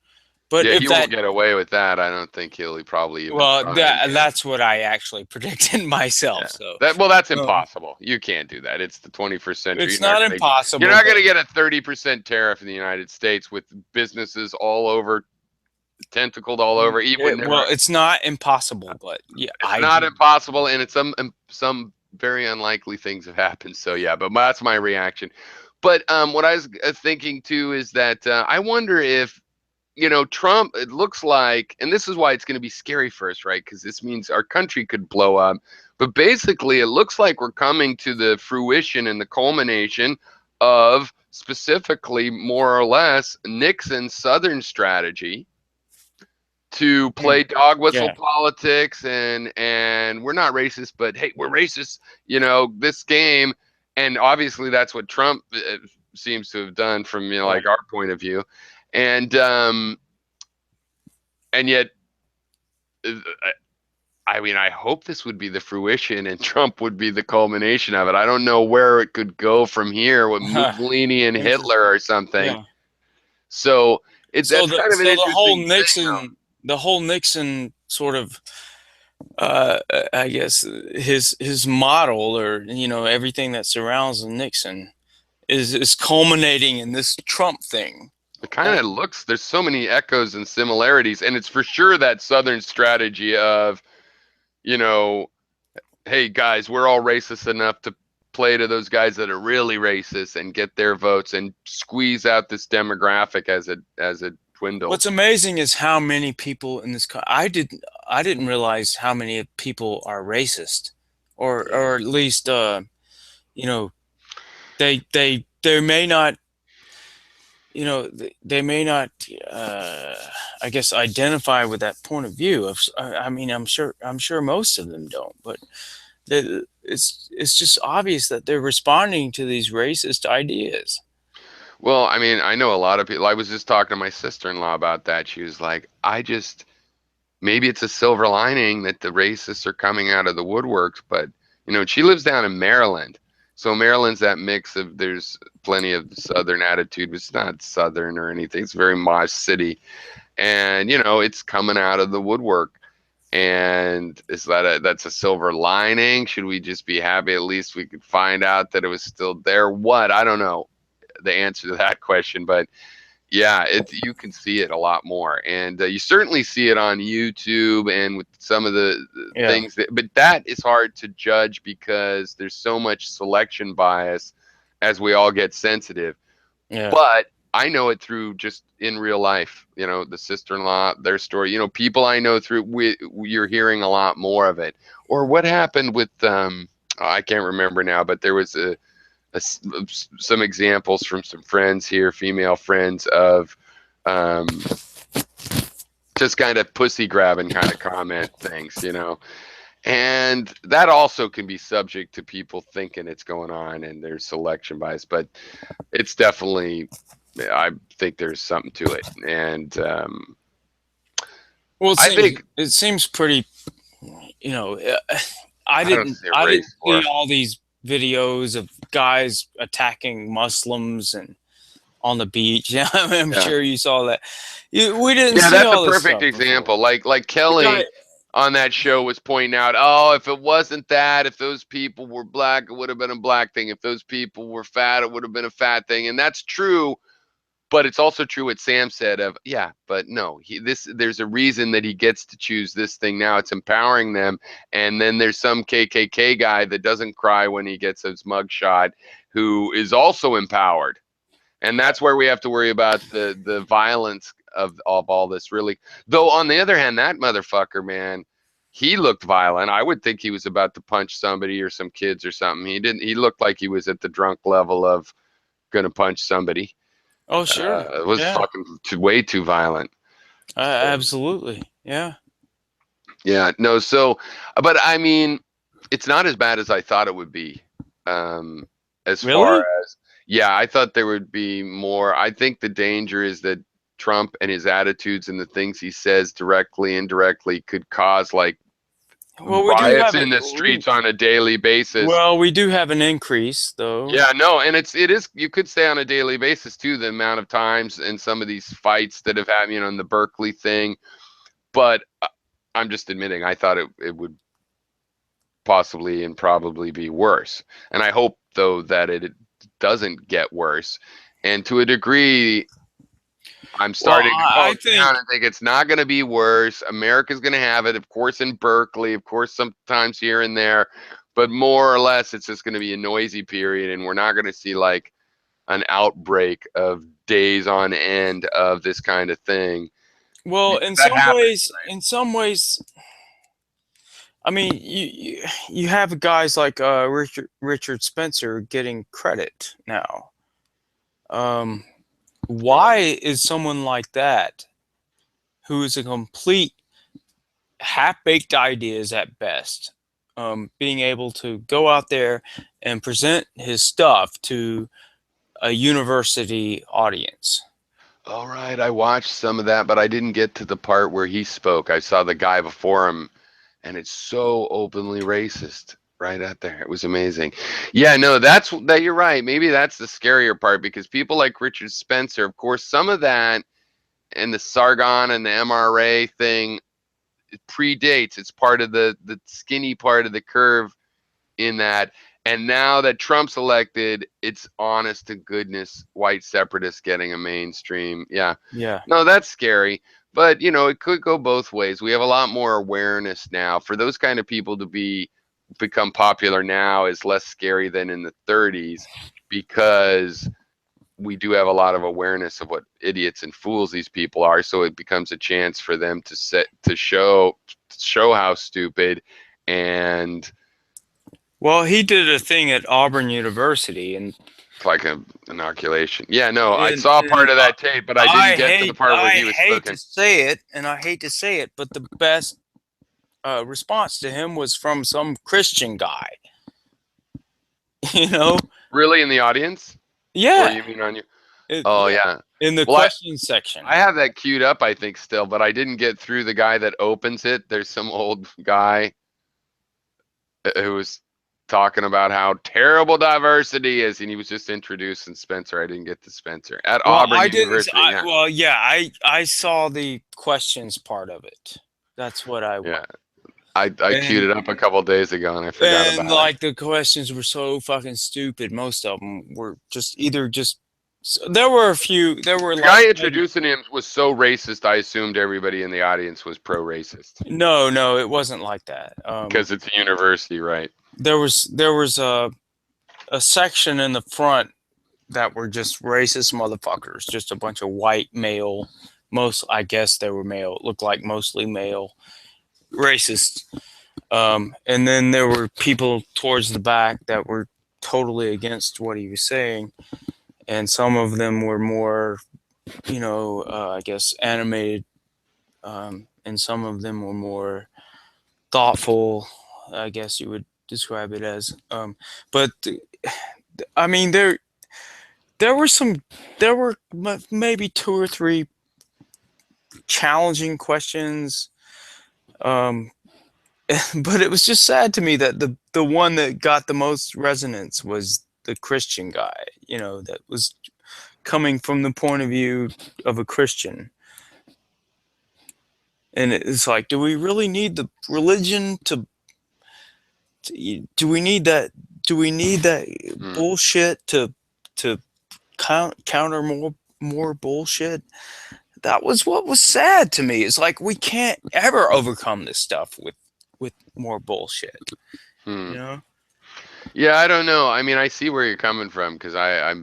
But Yeah, if he that won't get away with that. I don't think he'll probably even well, try in the end. that's what I actually predicted myself. Yeah. So That's um, impossible. You can't do that. It's the 21st century. it's not You're impossible, not but gonna get a 30% tariff in the United States with businesses all over, tentacled all over. Even well, there, it's not impossible. But yeah, it's I not do. impossible, and it's some very unlikely things have happened. So yeah, but that's my reaction. But what I was thinking too is that I wonder if Trump. It looks like, and this is why it's going to be scary for us, right? Because this means our country could blow up. But basically, it looks like we're coming to the fruition and the culmination of specifically, more or less, Nixon's Southern strategy to Hmm, play dog whistle yeah. politics and we're not racist, but hey, we're racist, this game. And obviously that's what Trump seems to have done from like Right. our point of view. And yet uh, I mean, I hope this would be the fruition and Trump would be the culmination of it. I don't know where it could go from here with Mussolini and Hitler Interesting. or something. Yeah. So So that's kind of an interesting thing, though. The whole Nixon sort of I guess his model, or everything that surrounds Nixon is culminating in this Trump thing. It kind of looks, there's so many echoes and similarities, and it's for sure that Southern strategy of, you know, hey guys, we're all racist enough to play to those guys that are really racist and get their votes and squeeze out this demographic as it What's dwindles. amazing is how many people in this I didn't realize how many people are racist, Yeah. or at least you know they may not, they may not I guess identify with that point of view of I mean, I'm sure most of them don't, but it's just obvious that they're responding to these racist ideas. Well, I mean, I know a lot of people. I was just talking to my sister-in-law about that. She was like, I just maybe it's a silver lining that the racists are coming out of the woodworks. But she lives down in Maryland, so Maryland's that mix of, there's plenty of Southern attitude, but it's not Southern or anything. It's a very mosh city, and it's coming out of the woodwork. And is that's a silver lining? Should we just be happy at least we could find out that it was still there? What? I don't know the answer to that question, but yeah, you can see it a lot more, and you certainly see it on YouTube and with some of the Yeah. things but that is hard to judge because there's so much selection bias as we all get sensitive. Yeah. But I know it through just in real life, the sister-in-law, their story, people I know through, you're hearing a lot more of it. Or what happened with, I can't remember now, but there was some examples from some friends here, female friends, of just kind of pussy grabbing kind of comment things, and that also can be subject to people thinking it's going on and there's selection bias, but it's definitely, I think there's something to it. And Well, I think it seems pretty. I don't didn't see a race see war. all these videos of guys attacking Muslims and on the beach. Yeah, I'm Yeah. sure you saw that. We didn't Yeah, see that's a all this perfect stuff example. before. Like The guy, Kelly on that show was pointing out, oh, if it wasn't that, if those people were black, it would have been a black thing. If those people were fat, it would have been a fat thing. And that's true. But it's also true what Sam said of, yeah, but no, there's a reason that he gets to choose this thing now. It's empowering them. And then there's some KKK guy that doesn't cry when he gets his mugshot who is also empowered. And that's where we have to worry about the violence of all this, really. Though on the other hand, that motherfucker, man, he looked violent. I would think he was about to punch somebody or some kids or something. He didn't. He looked like he was at the drunk level of gonna punch somebody. oh sure, It was yeah, fucking way too violent. absolutely, yeah. Yeah, no. So, but I mean, it's not as bad as I thought it would be. As far Really? as, yeah, I thought there would be more. I think the danger is that Trump and his attitudes and the things he says directly, indirectly, could cause like Well, we do riots have it. in the streets on a daily basis. Well, we do have an increase though. Yeah, no, and it is, you could say on a daily basis too, the amount of times in some of these fights that have happened, in the Berkeley thing. But I'm just admitting, I thought it would possibly and probably be worse. And I hope, though, that it doesn't get worse. And to a degree, I'm Well, starting to I calm think. down and think it's not going to be worse. America's going to have it, of course, in Berkeley, of course, sometimes here and there. But more or less, it's just going to be a noisy period. And we're not going to see like an outbreak of days on end of this kind of thing. Well, That happens. in some ways, I mean, you have guys like Richard Spencer getting credit now. Why is someone like that, who is a complete half-baked ideas at best, being able to go out there and present his stuff to a university audience? All right, I watched some of that, but I didn't get to the part where he spoke. I saw the guy before him, and it's so openly racist right out there. It was amazing. Yeah, no, that you're right. Maybe that's the scarier part because people like Richard Spencer, of course, some of that and the Sargon and the MRA thing, it predates. It's part of the skinny part of the curve in that. And now that Trump's elected, it's honest to goodness white separatists getting a mainstream. Yeah. Yeah. No, that's scary. But, it could go both ways. We have a lot more awareness now. For those kind of people to become popular now is less scary than in the 30s because we do have a lot of awareness of what idiots and fools these people are. So it becomes a chance for them to show how stupid. And Well, he did a thing at Auburn University, and like an inoculation. Yeah, no, I saw part of that tape, but I didn't get to the part where I he was hate spoken. to say it, and I hate to say it, but the best response to him was from some Christian guy. You know? Really, in the audience? Or Yeah. you mean on you? Oh Yeah, yeah. in the Well, question section. I have that queued up, I think, still, but I didn't get through the guy that opens it. There's some old guy who was talking about how terrible diversity is, and he was just introducing Spencer. I didn't get to Spencer at Well, Auburn I didn't. University. Yeah, Well, yeah, I saw the questions part of it. That's what I yeah. I queued and it up a couple days ago, and I forgot and about it. like the questions were so fucking stupid. Most of them were just either just. There were a few. There were The like guy maybe introducing him was so racist. I assumed everybody in the audience was pro-racist no, it wasn't like that. because it's a university, right? There was a section in the front that were just racist motherfuckers, just a bunch of white male. Most, I guess they were male. It looked like mostly male racists. And then there were people towards the back that were totally against what he was saying, and some of them were more, I guess animated, and some of them were more thoughtful. I guess you would describe it as. But I mean, there were some, there were maybe two or three challenging questions. Um, but it was just sad to me that the one that got the most resonance was the Christian guy, that was coming from the point of view of a Christian. And it's like, do we really need the religion do we need that Hmm. bullshit to counter more bullshit? That was what was sad to me. It's like we can't ever overcome this stuff with more bullshit, Hmm. you know? Yeah, I don't know. I mean, I see where you're coming from because I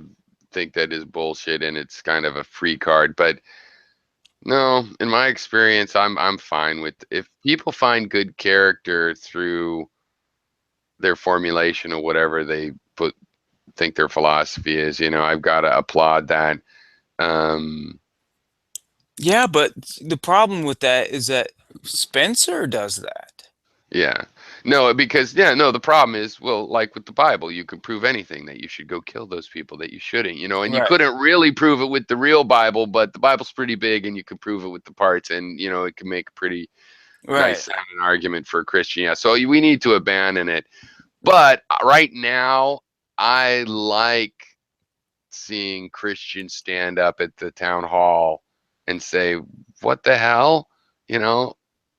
think that is bullshit and it's kind of a free card. But no, in my experience, I'm fine with if people find good character through their formulation of whatever they think their philosophy is. I've got to applaud that. Um, Yeah, but the problem with that is that Spencer does that. yeah. No, because yeah, no, the problem is, well, like with the Bible, you can prove anything that you should go kill those people that you shouldn't, and you Right. couldn't really prove it with the real Bible, but the Bible's pretty big and you can prove it with the parts and it can make a pretty nice Right. sounding argument for a Christian. Yeah. So we need to abandon it. But right now, I like seeing Christians stand up at the town hall and say, "What the hell?" You know,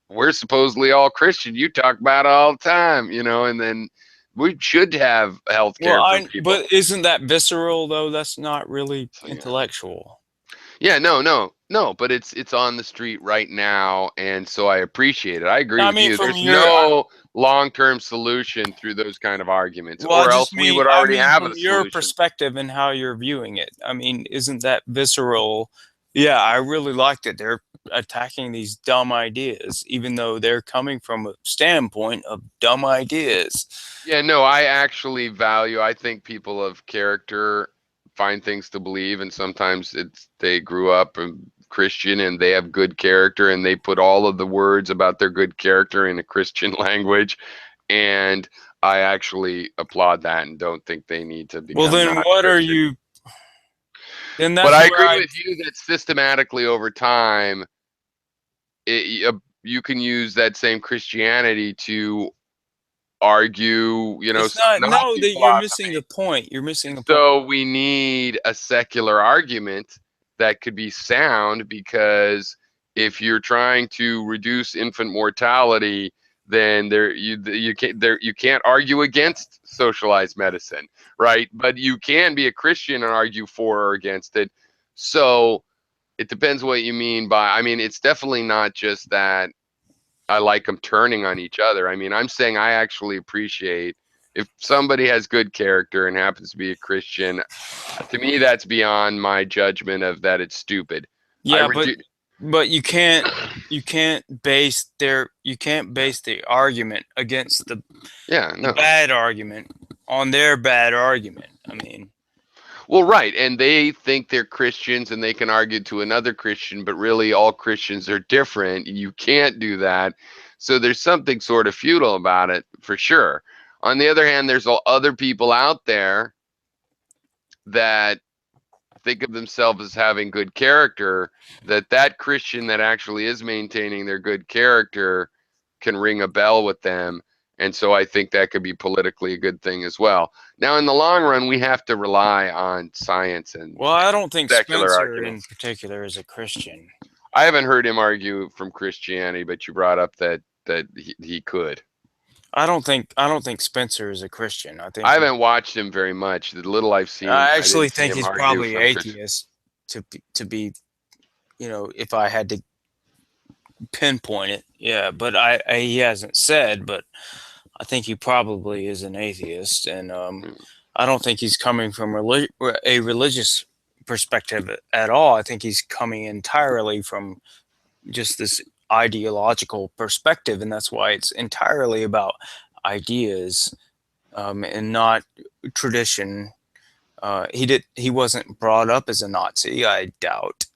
we're supposedly all Christian. You talk about it all the time, and then we should have health Well, care for people. but isn't that visceral though? That's not really So, yeah. intellectual. Yeah, no, but it's on the street right now, and so I appreciate it. I agree I with mean, you. from There's your, no long-term solution through those kind of arguments, well, or else we would I already mean, have from a your solution. perspective and how you're viewing it. I mean, isn't that visceral? Yeah, I really like that they're attacking these dumb ideas, even though they're coming from a standpoint of dumb ideas. Yeah, no, I actually value. I think people of character find things to believe, and sometimes they grew up Christian and they have good character, and they put all of the words about their good character in a Christian language, and I actually applaud that and don't think they need to Well, become then what are non-Christian. you? Then But that's I where agree I. with you that systematically over time, you can use that same Christianity to argue, It's some not. No, Nazi that you're missing philosophy. the point. You're missing the point. So we need a secular argument that could be sound because if you're trying to reduce infant mortality, then you can't argue against socialized medicine, right? But you can be a Christian and argue for or against it. So it depends what you mean by. I mean, it's definitely not just that I like them turning on each other. I mean, I'm saying I actually appreciate if somebody has good character and happens to be a Christian. To me, that's beyond my judgment of that it's stupid. I Yeah, redu- but you can't base the argument against yeah, the no. bad argument on their bad argument. I mean, Well, right, and they think they're Christians and they can argue to another Christian, but really all Christians are different. You can't do that. So there's something sort of futile about it for sure. On the other hand, there's all other people out there that think of themselves as having good character, that Christian that actually is maintaining their good character can ring a bell with them. And so I think that could be politically a good thing as well. Now, in the long run, we have to rely on science and Well, I don't think secular Spencer in arguments. particular is a Christian. I haven't heard him argue from Christianity, but you brought up that he could. I don't think Spencer is a Christian. I haven't watched him very much. The little I've seen, I I actually didn't see think him he's argue probably from Christian. atheist. To be, if I had to pinpoint it, yeah. But he hasn't said, but I think he probably is an atheist, and I don't think he's coming from a religious perspective at all. I think he's coming entirely from just this ideological perspective, and that's why it's entirely about ideas and not tradition. He wasn't brought up as a Nazi, I doubt.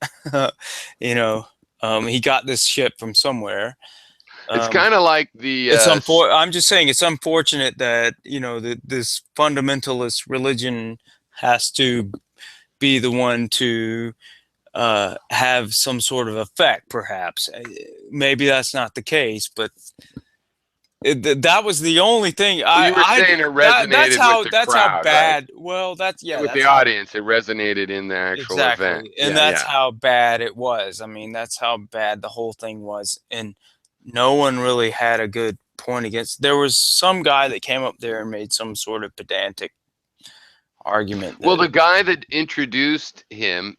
He got this shit from somewhere. It's kind of like the. I'm just saying it's unfortunate that this fundamentalist religion has to be the one to have some sort of effect. Perhaps maybe that's not the case, but that was the only thing. You were saying it resonated with the crowd, how bad. right? Well, With that's the audience, it resonated in the actual event. and that's how bad it was. I mean, that's how bad the whole thing was, and no one really had a good point against. There was some guy that came up there and made some sort of pedantic argument. Well, the guy that introduced him,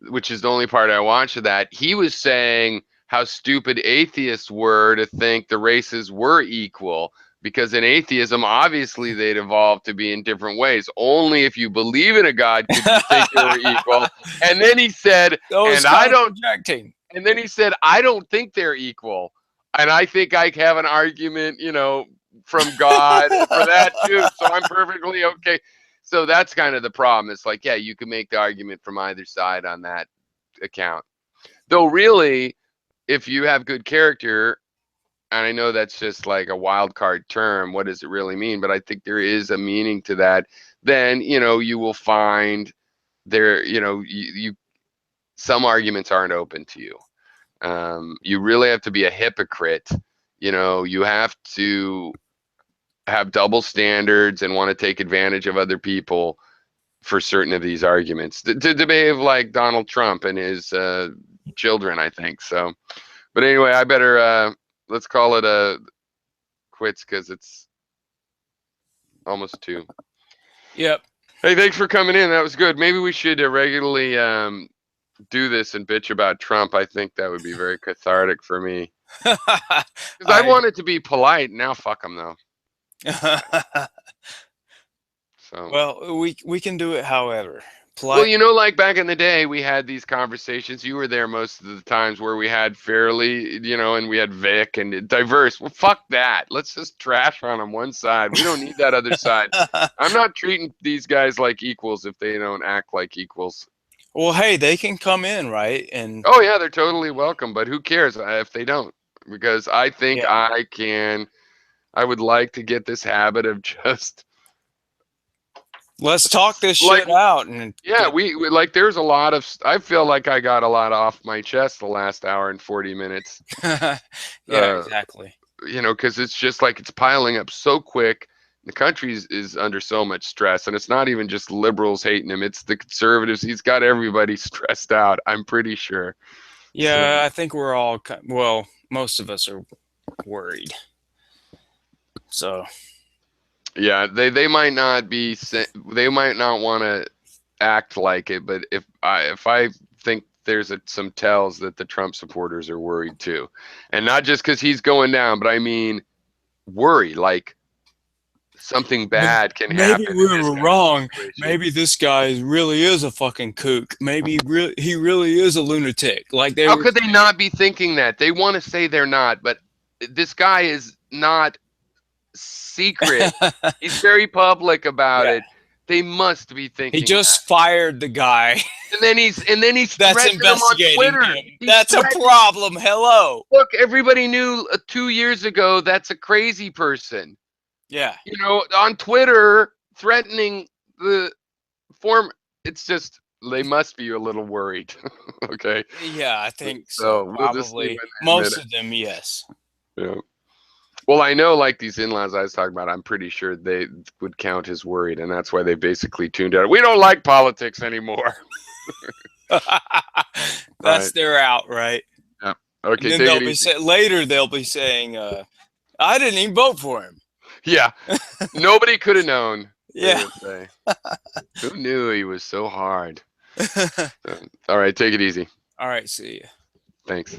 which is the only part I watched of that, he was saying how stupid atheists were to think the races were equal, because in atheism, obviously they'd evolved to be in different ways. Only if you believe in a God could you think they were equal. And then he said, and then he said, I don't think they're equal. And I think I have an argument, from God for that too. So I'm perfectly okay. So that's kind of the problem. It's like, yeah, you can make the argument from either side on that account. Though really, if you have good character, and I know that's just like a wild card term, what does it really mean? But I think there is a meaning to that. Then, you will find there, some arguments aren't open to you. You really have to be a hypocrite. You have to have double standards and want to take advantage of other people for certain of these arguments to behave like Donald Trump and his children, I think. So, but anyway, I better let's call it quits because it's almost 2. Yep. Hey, thanks for coming in. That was good. Maybe we should regularly do this and bitch about Trump. I think that would be very cathartic for me. Because I wanted to be polite. Now fuck him though. So. Well, we can do it however. Well, like back in the day, we had these conversations. You were there most of the times where we had fairly, and we had Vic and diverse. Well, fuck that. Let's just trash on one side. We don't need that other side. I'm not treating these guys like equals if they don't act like equals. Well, hey, they can come in, right? And oh yeah, they're totally welcome. But who cares if they don't? Because I think I would like to get this habit of just. Let's talk this shit out. And we like. There's a lot of. I feel like I got a lot off my chest the last hour and 40 minutes. Exactly. Because it's just like it's piling up so quick. The country is under so much stress, and it's not even just liberals hating him. It's the conservatives. He's got everybody stressed out. I'm pretty sure. Yeah, I think we're all. Well, most of us are worried. So. Yeah, they might not be. They might not want to act like it, but if I think there's some tells that the Trump supporters are worried too, and not just because he's going down, but I mean, worry like something bad can happen. Maybe we were wrong. Maybe this guy really is a fucking kook. Maybe he really is a lunatic. Like how could they not be thinking that? They want to say they're not, but this guy is not. Secret. He's very public about it. They must be thinking. He just fired the guy, and then he's that's investigating him. That's a problem. Hello. Look, everybody knew 2 years ago that's a crazy person. Yeah. On Twitter threatening the form. It's just they must be a little worried. Okay. Yeah, I think so. So we'll just see when Probably they admit most of them, yes. it. Yeah. Well, I know, like these in-laws I was talking about, I'm pretty sure they would count as worried, and that's why they basically tuned out. We don't like politics anymore. All That's right. their out, right? Yeah. And Okay, then take they'll it be easy. later they'll be saying, "I didn't even vote for him." Yeah. Nobody could have known, they Yeah. would say. Who knew he was so hard? All right, take it easy. All right. See you. Thanks.